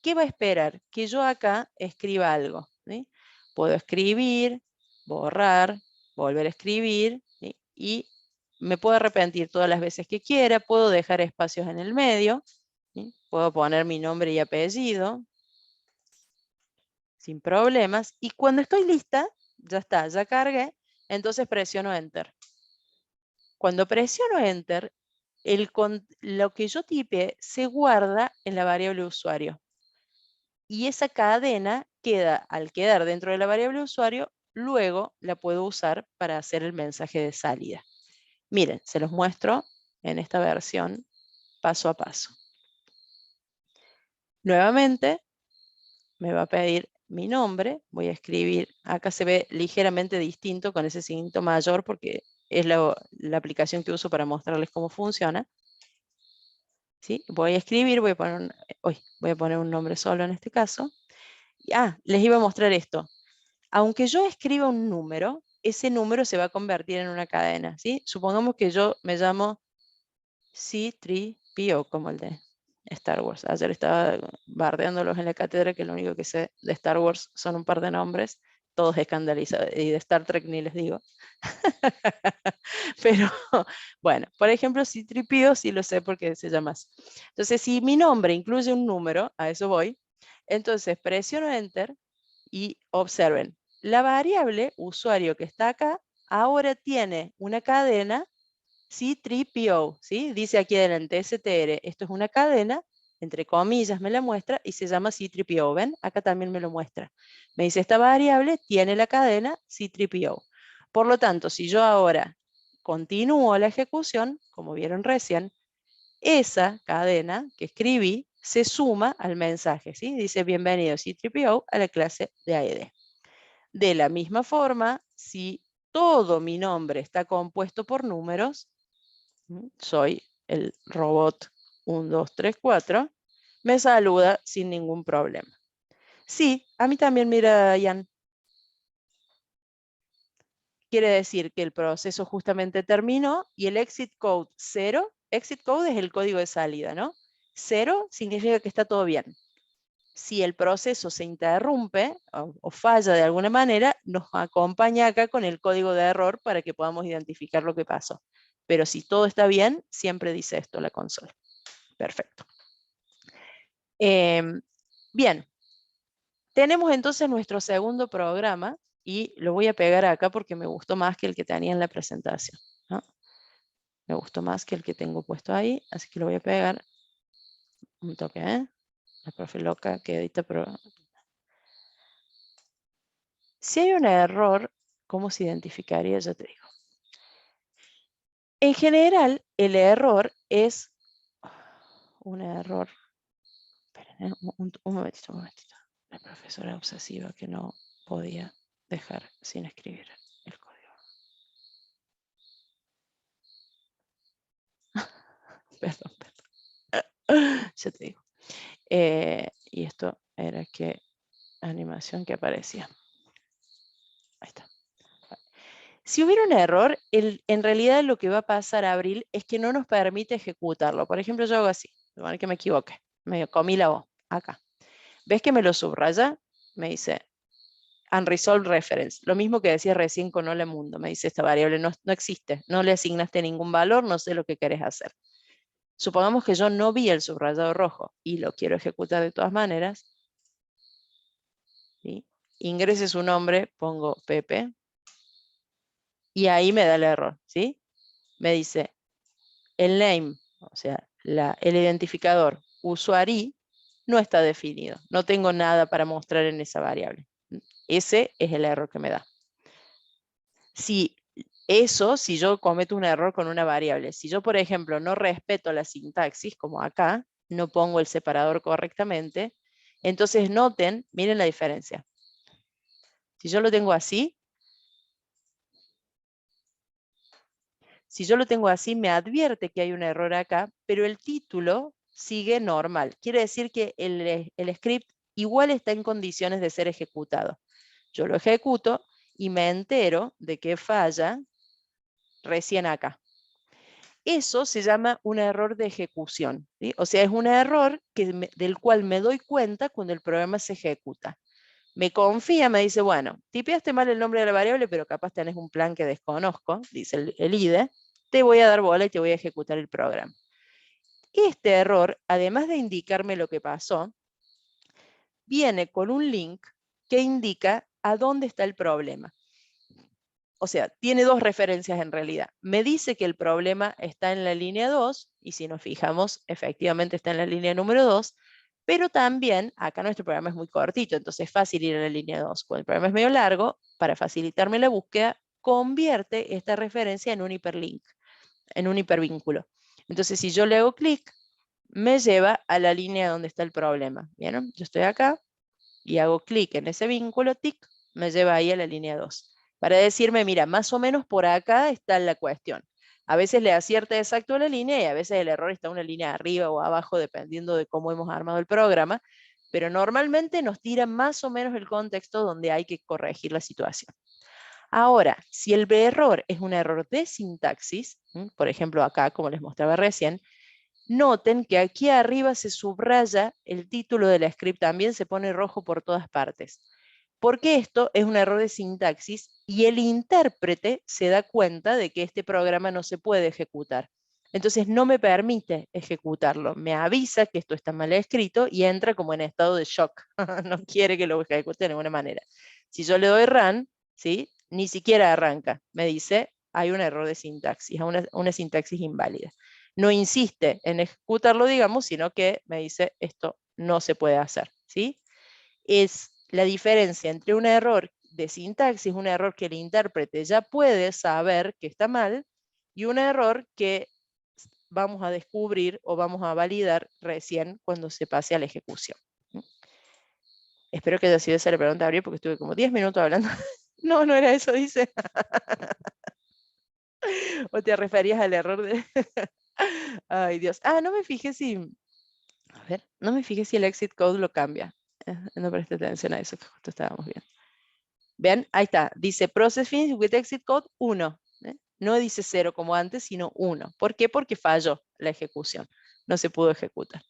¿Qué va a esperar? Que yo acá escriba algo. ¿Sí? Puedo escribir, borrar, volver a escribir, ¿sí? Y me puedo arrepentir todas las veces que quiera, puedo dejar espacios en el medio, ¿sí? Puedo poner mi nombre y apellido, sin problemas, y cuando estoy lista, ya está, ya cargué, entonces presiono Enter. Cuando presiono Enter, lo que yo tipe se guarda en la variable usuario. Y esa cadena queda, al quedar dentro de la variable usuario, luego la puedo usar para hacer el mensaje de salida. Miren, se los muestro en esta versión paso a paso. Nuevamente, me va a pedir mi nombre, voy a escribir, acá se ve ligeramente distinto con ese signito mayor porque es la aplicación que uso para mostrarles cómo funciona. ¿Sí? Voy a escribir, voy a poner un nombre solo en este caso. Les iba a mostrar esto. Aunque yo escriba un número, ese número se va a convertir en una cadena, ¿sí? Supongamos que yo me llamo C3PO, como el de Star Wars. Ayer estaba bardeándolos en la cátedra, que lo único que sé de Star Wars son un par de nombres, todos escandalizados, y de Star Trek ni les digo. Pero, bueno, por ejemplo, C3PO sí lo sé porque se llama así. Entonces, si mi nombre incluye un número, a eso voy, entonces presiono Enter y observen, la variable usuario que está acá ahora tiene una cadena C3PO, ¿sí? Dice aquí adelante STR, esto es una cadena, entre comillas me la muestra y se llama C3PO, ¿ven? Acá también me lo muestra. Me dice esta variable tiene la cadena C3PO. Por lo tanto, si yo ahora continúo la ejecución, como vieron recién, esa cadena que escribí se suma al mensaje, ¿sí? Dice bienvenido C3PO a la clase de AED. De la misma forma, si todo mi nombre está compuesto por números, soy el robot 1, 2, 3, 4, me saluda sin ningún problema. Sí, a mí también, mira, Ian. Quiere decir que el proceso justamente terminó y el exit code 0, exit code es el código de salida, ¿no? 0 significa que está todo bien. Si el proceso se interrumpe o falla de alguna manera, nos acompaña acá con el código de error para que podamos identificar lo que pasó. Pero si todo está bien, siempre dice esto la consola. Perfecto. Bien. Tenemos entonces nuestro segundo programa y lo voy a pegar acá porque me gustó más que el que tenía en la presentación, ¿no? Me gustó más que el que tengo puesto ahí, así que lo voy a pegar un toque, ¿eh? La profe loca que edita, pero si hay un error, ¿cómo se identificaría? Ya te digo. En general, el error es un error. Esperen, un momentito. La profesora obsesiva que no podía dejar sin escribir el código. Perdón. Ya te digo. Y esto era que animación que aparecía. Ahí está. Si hubiera un error, en realidad lo que va a pasar a Abril es que no nos permite ejecutarlo. Por ejemplo, yo hago así, bueno, que me equivoqué, me comí la O, acá. ¿Ves que me lo subraya? Me dice unresolved reference, lo mismo que decía recién con hola mundo, me dice esta variable no existe, no le asignaste ningún valor, no sé lo que querés hacer. Supongamos que yo no vi el subrayado rojo y lo quiero ejecutar de todas maneras. ¿Sí? Ingrese su nombre, pongo Pepe, y ahí me da el error, ¿sí? Me dice el name, o sea, el identificador usuario, no está definido. No tengo nada para mostrar en esa variable. Ese es el error que me da. Si yo cometo un error con una variable, si yo, por ejemplo, no respeto la sintaxis, como acá, no pongo el separador correctamente, entonces noten, miren la diferencia. Si yo lo tengo así, me advierte que hay un error acá, pero el título sigue normal. Quiere decir que el script igual está en condiciones de ser ejecutado. Yo lo ejecuto y me entero de que falla recién acá. Eso se llama un error de ejecución, ¿sí? O sea, es un error del cual me doy cuenta cuando el programa se ejecuta. Me confía, me dice, bueno, tipeaste mal el nombre de la variable, pero capaz tenés un plan que desconozco, dice el IDE, te voy a dar bola y te voy a ejecutar el programa. Este error, además de indicarme lo que pasó, viene con un link que indica a dónde está el problema. O sea, tiene dos referencias en realidad. Me dice que el problema está en la línea 2, y si nos fijamos, efectivamente está en la línea número 2, pero también, acá nuestro programa es muy cortito, entonces es fácil ir a la línea 2. Cuando el programa es medio largo, para facilitarme la búsqueda, convierte esta referencia en un hiperlink, en un hipervínculo. Entonces, si yo le hago clic, me lleva a la línea donde está el problema. ¿Vieron? Yo estoy acá y hago clic en ese vínculo, tic, me lleva ahí a la línea 2. Para decirme, mira, más o menos por acá está la cuestión. A veces le acierta exacto la línea y a veces el error está una línea arriba o abajo, dependiendo de cómo hemos armado el programa, pero normalmente nos tira más o menos el contexto donde hay que corregir la situación. Ahora, si el error es un error de sintaxis, por ejemplo acá, como les mostraba recién, noten que aquí arriba se subraya el título del script, también se pone rojo por todas partes. Porque esto es un error de sintaxis y el intérprete se da cuenta de que este programa no se puede ejecutar. Entonces no me permite ejecutarlo, me avisa que esto está mal escrito y entra como en estado de shock. No quiere que lo ejecute de ninguna manera. Si yo le doy run, ¿sí? Ni siquiera arranca. Me dice, hay un error de sintaxis, una sintaxis inválida. No insiste en ejecutarlo, digamos, sino que me dice, esto no se puede hacer, ¿sí? Es la diferencia entre un error de sintaxis, un error que el intérprete ya puede saber que está mal, y un error que vamos a descubrir o vamos a validar recién cuando se pase a la ejecución. Espero que haya sido esa la pregunta, Gabriel, porque estuve como 10 minutos hablando. No, no era eso, dice. ¿O te referías al error de...? Ay, Dios. Ah, no me fijé si... A ver, no me fijé si el exit code lo cambia. No presté atención a eso, que justo estábamos viendo. Vean, ahí está. Dice process finish with exit code 1. No dice 0 como antes, sino 1. ¿Por qué? Porque falló la ejecución. No se pudo ejecutar.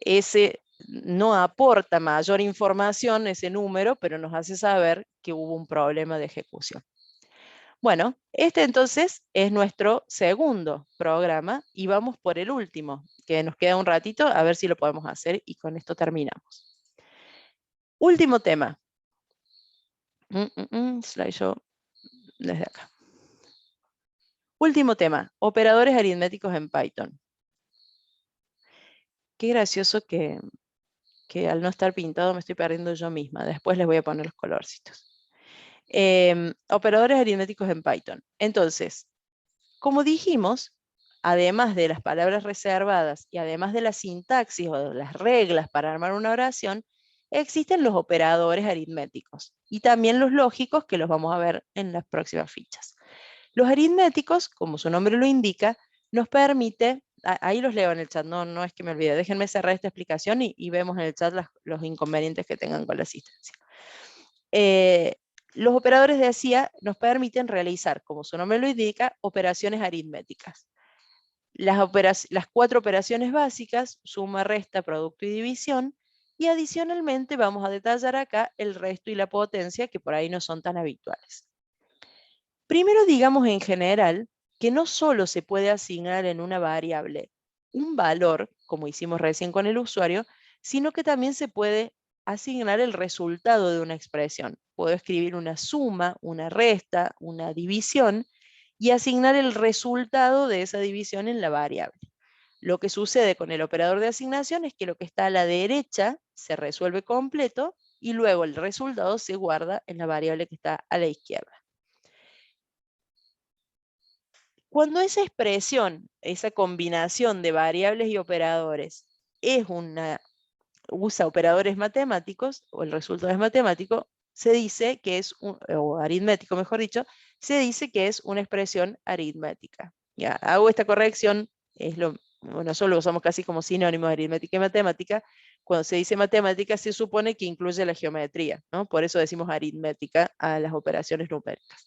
Ese no aporta mayor información, ese número, pero nos hace saber que hubo un problema de ejecución. Bueno, este entonces es nuestro segundo programa y vamos por el último, que nos queda un ratito, a ver si lo podemos hacer y con esto terminamos. Último tema. Slideshow desde acá. Último tema, operadores aritméticos en Python. Qué gracioso que al no estar pintado me estoy perdiendo yo misma. Después les voy a poner los colorcitos. Operadores aritméticos en Python. Entonces, como dijimos, además de las palabras reservadas y además de la sintaxis o de las reglas para armar una oración, existen los operadores aritméticos y también los lógicos, que los vamos a ver en las próximas fichas. Los aritméticos, como su nombre lo indica, nos permite, ahí los leo en el chat, no es que me olvide, déjenme cerrar esta explicación y vemos en el chat los inconvenientes que tengan con la asistencia. Los operadores, decía, nos permiten realizar, como su nombre lo indica, operaciones aritméticas. Las 4 operaciones básicas, suma, resta, producto y división, y adicionalmente vamos a detallar acá el resto y la potencia, que por ahí no son tan habituales. Primero digamos en general que no solo se puede asignar en una variable un valor, como hicimos recién con el usuario, sino que también se puede asignar el resultado de una expresión. Puedo escribir una suma, una resta, una división y asignar el resultado de esa división en la variable. Lo que sucede con el operador de asignación es que lo que está a la derecha se resuelve completo y luego el resultado se guarda en la variable que está a la izquierda. Cuando esa expresión, esa combinación de variables y operadores usa operadores matemáticos, o el resultado es matemático, se dice que es, o aritmético mejor dicho, se dice que es una expresión aritmética. Ya, hago esta corrección, nosotros lo usamos casi como sinónimo de aritmética y matemática. Cuando se dice matemática se supone que incluye la geometría, ¿no? Por eso decimos aritmética a las operaciones numéricas.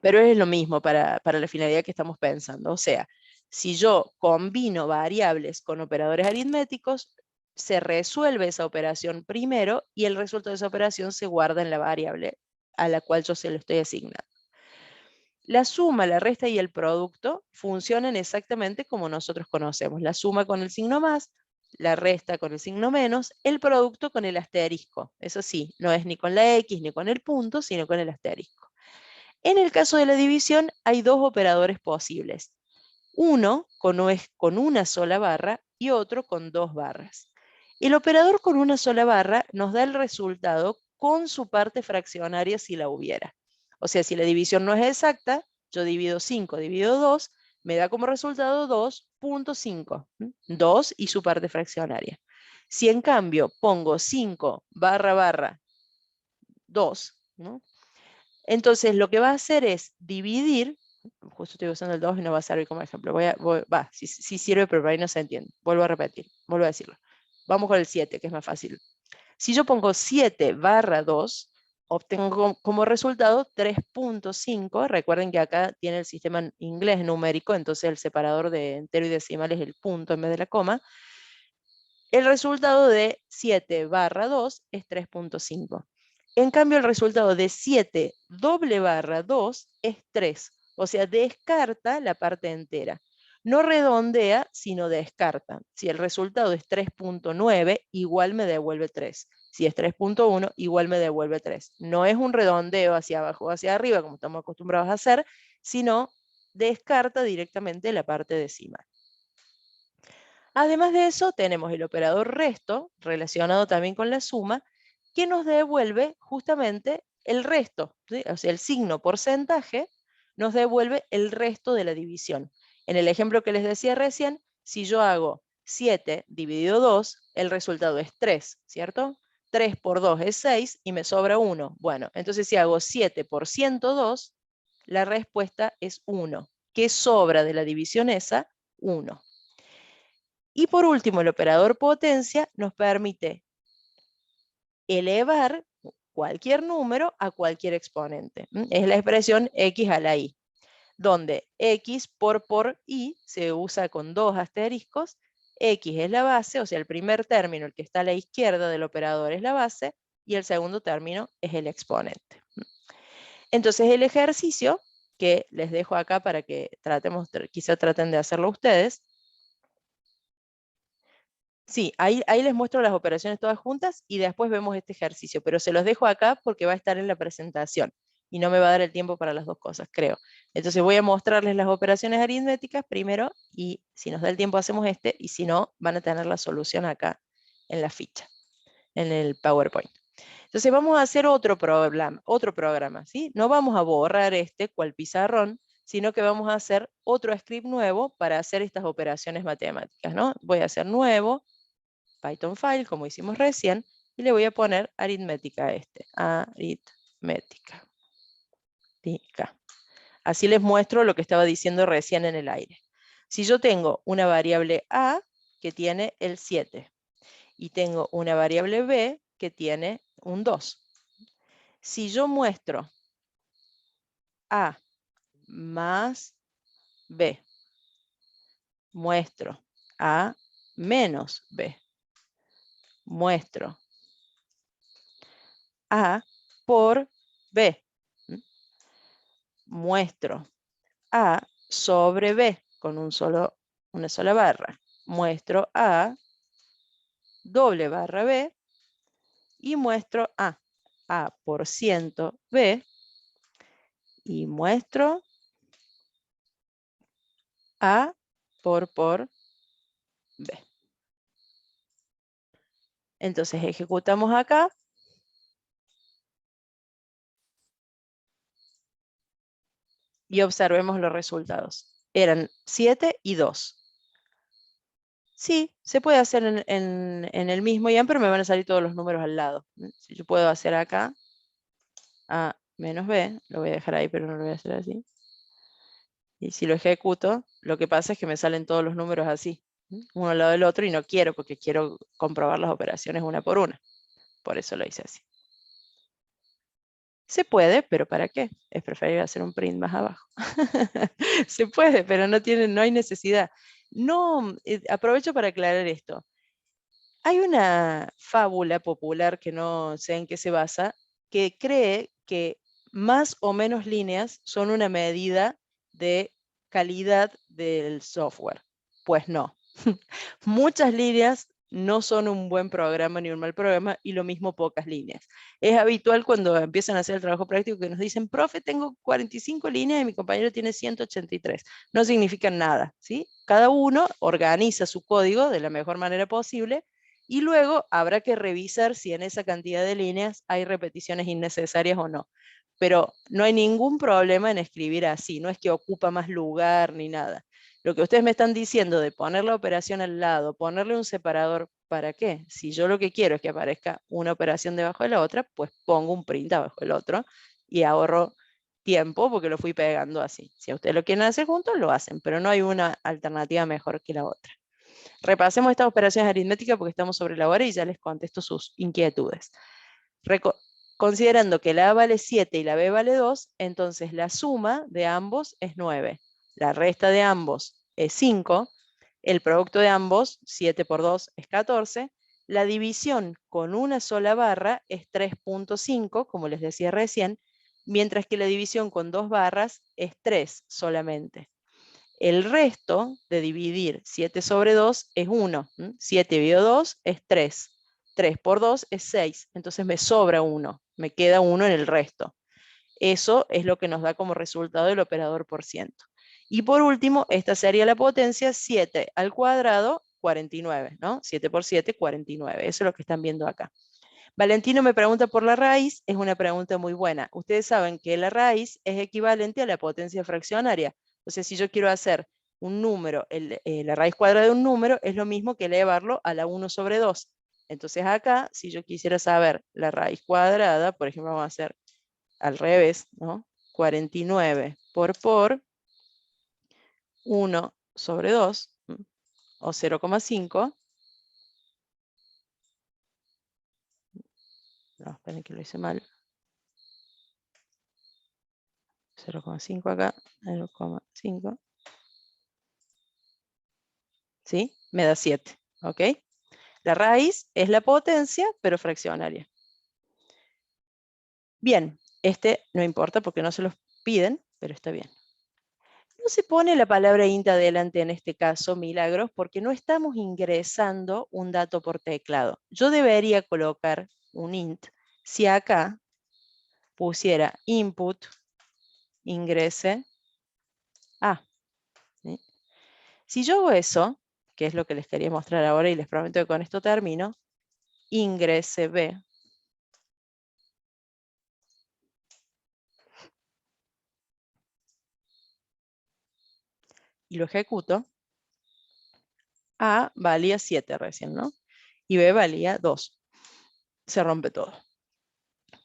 Pero es lo mismo para la finalidad que estamos pensando. O sea, si yo combino variables con operadores aritméticos, se resuelve esa operación primero y el resultado de esa operación se guarda en la variable a la cual yo se lo estoy asignando. La suma, la resta y el producto funcionan exactamente como nosotros conocemos. La suma con el signo más, la resta con el signo menos, el producto con el asterisco. Eso sí, no es ni con la X ni con el punto, sino con el asterisco. En el caso de la división hay dos operadores posibles. Uno con una sola barra y otro con dos barras. El operador con una sola barra nos da el resultado con su parte fraccionaria si la hubiera. O sea, si la división no es exacta, yo divido 5, divido 2, me da como resultado 2.5. 2 y su parte fraccionaria. Si en cambio pongo 5 barra barra 2, ¿no? Entonces lo que va a hacer es dividir, justo estoy usando el 2 y no va a servir como ejemplo, sí sirve, pero por ahí no se entiende. Vuelvo a repetir, vuelvo a decirlo. Vamos con el 7, que es más fácil. Si yo pongo 7 barra 2, obtengo como resultado 3.5. Recuerden que acá tiene el sistema inglés numérico, entonces el separador de entero y decimal es el punto en vez de la coma. El resultado de 7 barra 2 es 3.5. En cambio, el resultado de 7 doble barra 2 es 3. O sea, descarta la parte entera. No redondea, sino descarta. Si el resultado es 3.9, igual me devuelve 3. Si es 3.1, igual me devuelve 3. No es un redondeo hacia abajo o hacia arriba, como estamos acostumbrados a hacer, sino descarta directamente la parte decimal. Además de eso, tenemos el operador resto, relacionado también con la suma, que nos devuelve justamente el resto, ¿sí? O sea, el signo porcentaje nos devuelve el resto de la división. En el ejemplo que les decía recién, si yo hago 7 dividido 2, el resultado es 3, ¿cierto? 3 por 2 es 6 y me sobra 1. Bueno, entonces si hago 7 por 102, la respuesta es 1. ¿Qué sobra de la división esa? 1. Y por último, el operador potencia nos permite elevar cualquier número a cualquier exponente. Es la expresión x a la y, donde x por y se usa con dos asteriscos, x es la base, o sea, el primer término, el que está a la izquierda del operador, es la base, y el segundo término es el exponente. Entonces el ejercicio, que les dejo acá para que quizá traten de hacerlo ustedes. Sí, ahí les muestro las operaciones todas juntas y después vemos este ejercicio, pero se los dejo acá porque va a estar en la presentación y no me va a dar el tiempo para las dos cosas, creo. Entonces voy a mostrarles las operaciones aritméticas primero y si nos da el tiempo hacemos este y si no, van a tener la solución acá en la ficha, en el PowerPoint. Entonces vamos a hacer otro programa, ¿sí? No vamos a borrar este cual pizarrón, sino que vamos a hacer otro script nuevo para hacer estas operaciones matemáticas, ¿no? Voy a hacer nuevo, Python file, como hicimos recién, y le voy a poner aritmética a este. Aritmética. Así les muestro lo que estaba diciendo recién en el aire. Si yo tengo una variable A que tiene el 7 y tengo una variable B que tiene un 2. Si yo muestro A más B, muestro A menos B, muestro A por B, muestro A sobre B con una sola barra, muestro A doble barra B y muestro A por ciento B y muestro A por B. Entonces ejecutamos acá. Y observemos los resultados. Eran 7 y 2. Sí, se puede hacer en el mismo IAM, pero me van a salir todos los números al lado. Si yo puedo hacer acá A menos B, lo voy a dejar ahí, pero no lo voy a hacer así. Y si lo ejecuto, lo que pasa es que me salen todos los números así, uno al lado del otro, y no quiero, porque quiero comprobar las operaciones una por una. Por eso lo hice así. Se puede, pero ¿para qué? Es preferible hacer un print más abajo. Se puede, pero no hay necesidad. No, aprovecho para aclarar esto. Hay una fábula popular que no sé en qué se basa, que cree que más o menos líneas son una medida de calidad del software. Pues no. Muchas líneas no son un buen programa ni un mal programa, y lo mismo pocas líneas. Es habitual cuando empiezan a hacer el trabajo práctico que nos dicen, profe, tengo 45 líneas y mi compañero tiene 183. No significan nada, ¿sí? Cada uno organiza su código de la mejor manera posible, y luego habrá que revisar si en esa cantidad de líneas hay repeticiones innecesarias o no. Pero no hay ningún problema en escribir así, no es que ocupa más lugar ni nada. Lo que ustedes me están diciendo de poner la operación al lado, ponerle un separador, ¿para qué? Si yo lo que quiero es que aparezca una operación debajo de la otra, pues pongo un print abajo del otro y ahorro tiempo porque lo fui pegando así. Si a ustedes lo quieren hacer juntos, lo hacen, pero no hay una alternativa mejor que la otra. Repasemos estas operaciones aritméticas porque estamos sobre la hora y ya les contesto sus inquietudes. Considerando que la A vale 7 y la B vale 2, entonces la suma de ambos es 9. La resta de ambos es 5. El producto de ambos, 7 por 2, es 14. La división con una sola barra es 3.5, como les decía recién, mientras que la división con 2 barras es 3 solamente. El resto de dividir 7 sobre 2 es 1. 7 dividido 2 es 3. 3 por 2 es 6. Entonces me sobra 1. Me queda 1 en el resto. Eso es lo que nos da como resultado el operador por ciento. Y por último, esta sería la potencia 7 al cuadrado, 49, ¿no? 7 por 7, 49. Eso es lo que están viendo acá. Valentino me pregunta por la raíz. Es una pregunta muy buena. Ustedes saben que la raíz es equivalente a la potencia fraccionaria. O sea, si yo quiero hacer un número, la raíz cuadrada de un número es lo mismo que elevarlo a la 1 sobre 2. Entonces acá, si yo quisiera saber la raíz cuadrada, por ejemplo, vamos a hacer al revés, ¿no? 49 por 1 sobre 2, o 0,5. No, esperen que lo hice mal. 0,5 acá, 0,5. ¿Sí? Me da 7, ¿ok? La raíz es la potencia, pero fraccionaria. Bien, este no importa porque no se los piden, pero está bien. No se pone la palabra int adelante en este caso, milagros, porque no estamos ingresando un dato por teclado. Yo debería colocar un int si acá pusiera input, ingrese A. ¿Sí? Si yo hago eso, que es lo que les quería mostrar ahora y les prometo que con esto termino, ingrese B. Y lo ejecuto. A valía 7 recién, ¿no? Y B valía 2. Se rompe todo.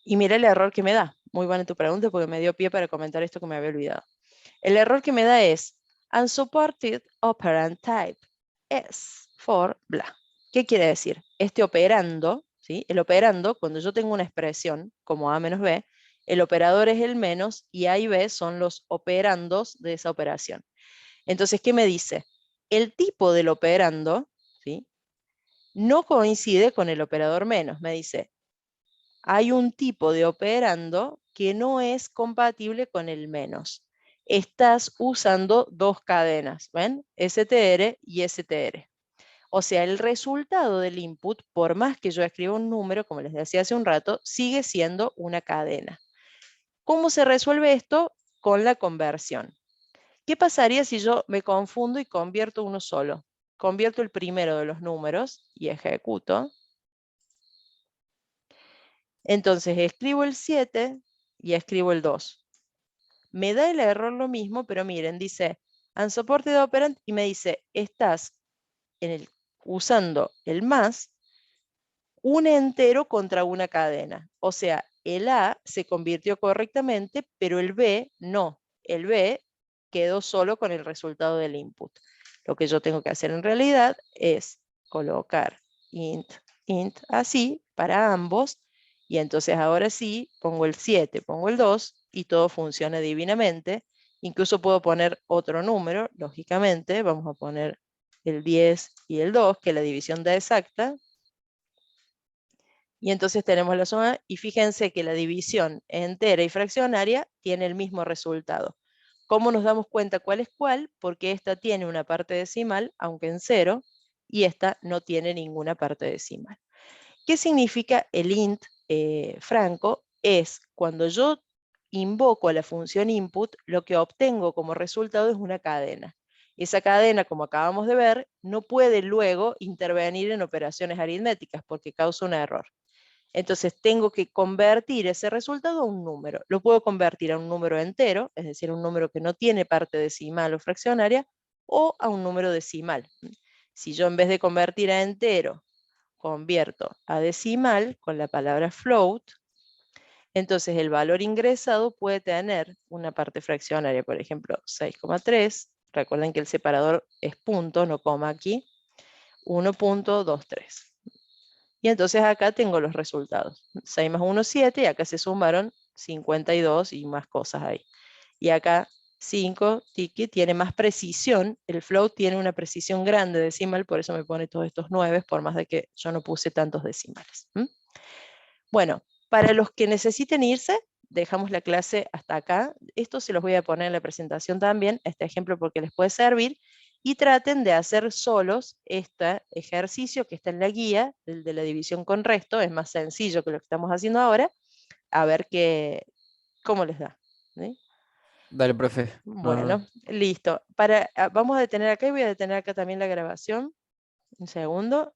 Y mira el error que me da. Muy buena tu pregunta porque me dio pie para comentar esto que me había olvidado. El error que me da es unsupported operand type is for bla. ¿Qué quiere decir? Este operando, ¿sí? El operando, cuando yo tengo una expresión como A menos B, el operador es el menos y A y B son los operandos de esa operación. Entonces, ¿qué me dice? El tipo del operando, ¿sí?, no coincide con el operador menos. Me dice, hay un tipo de operando que no es compatible con el menos. Estás usando dos cadenas, ¿ven? STR y STR. O sea, el resultado del input, por más que yo escriba un número, como les decía hace un rato, sigue siendo una cadena. ¿Cómo se resuelve esto? Con la conversión. ¿Qué pasaría si yo me confundo y convierto uno solo? Convierto el primero de los números y ejecuto. Entonces escribo el 7 y escribo el 2. Me da el error lo mismo, pero miren, dice unsupported operand y me dice, estás usando el más un entero contra una cadena. O sea, el A se convirtió correctamente, pero el B no. El B quedó solo con el resultado del input. Lo que yo tengo que hacer en realidad es colocar int así para ambos, y entonces ahora sí pongo el 7, pongo el 2 y todo funciona divinamente. Incluso puedo poner otro número, lógicamente, vamos a poner el 10 y el 2, que la división da exacta. Y entonces tenemos la suma, y fíjense que la división entera y fraccionaria tiene el mismo resultado. ¿Cómo nos damos cuenta cuál es cuál? Porque esta tiene una parte decimal, aunque en 0, y esta no tiene ninguna parte decimal. ¿Qué significa el int franco? Es cuando yo invoco a la función input, lo que obtengo como resultado es una cadena. Esa cadena, como acabamos de ver, no puede luego intervenir en operaciones aritméticas porque causa un error. Entonces tengo que convertir ese resultado a un número. Lo puedo convertir a un número entero, es decir, un número que no tiene parte decimal o fraccionaria, o a un número decimal. Si yo en vez de convertir a entero, convierto a decimal con la palabra float, entonces el valor ingresado puede tener una parte fraccionaria, por ejemplo, 6,3. Recuerden que el separador es punto, no coma aquí. 1.23. Y entonces acá tengo los resultados. 6 más 1, 7, y acá se sumaron 52 y más cosas ahí. Y acá 5, tiki, tiene más precisión. El float tiene una precisión grande decimal, por eso me pone todos estos 9, por más de que yo no puse tantos decimales. Bueno, para los que necesiten irse, dejamos la clase hasta acá. Esto se los voy a poner en la presentación también, este ejemplo, porque les puede servir. Y traten de hacer solos este ejercicio que está en la guía, el de la división con resto, es más sencillo que lo que estamos haciendo ahora, a ver cómo les da. ¿Sí? Dale, profe. Bueno, listo. Vamos a detener acá y voy a detener acá también la grabación. Un segundo.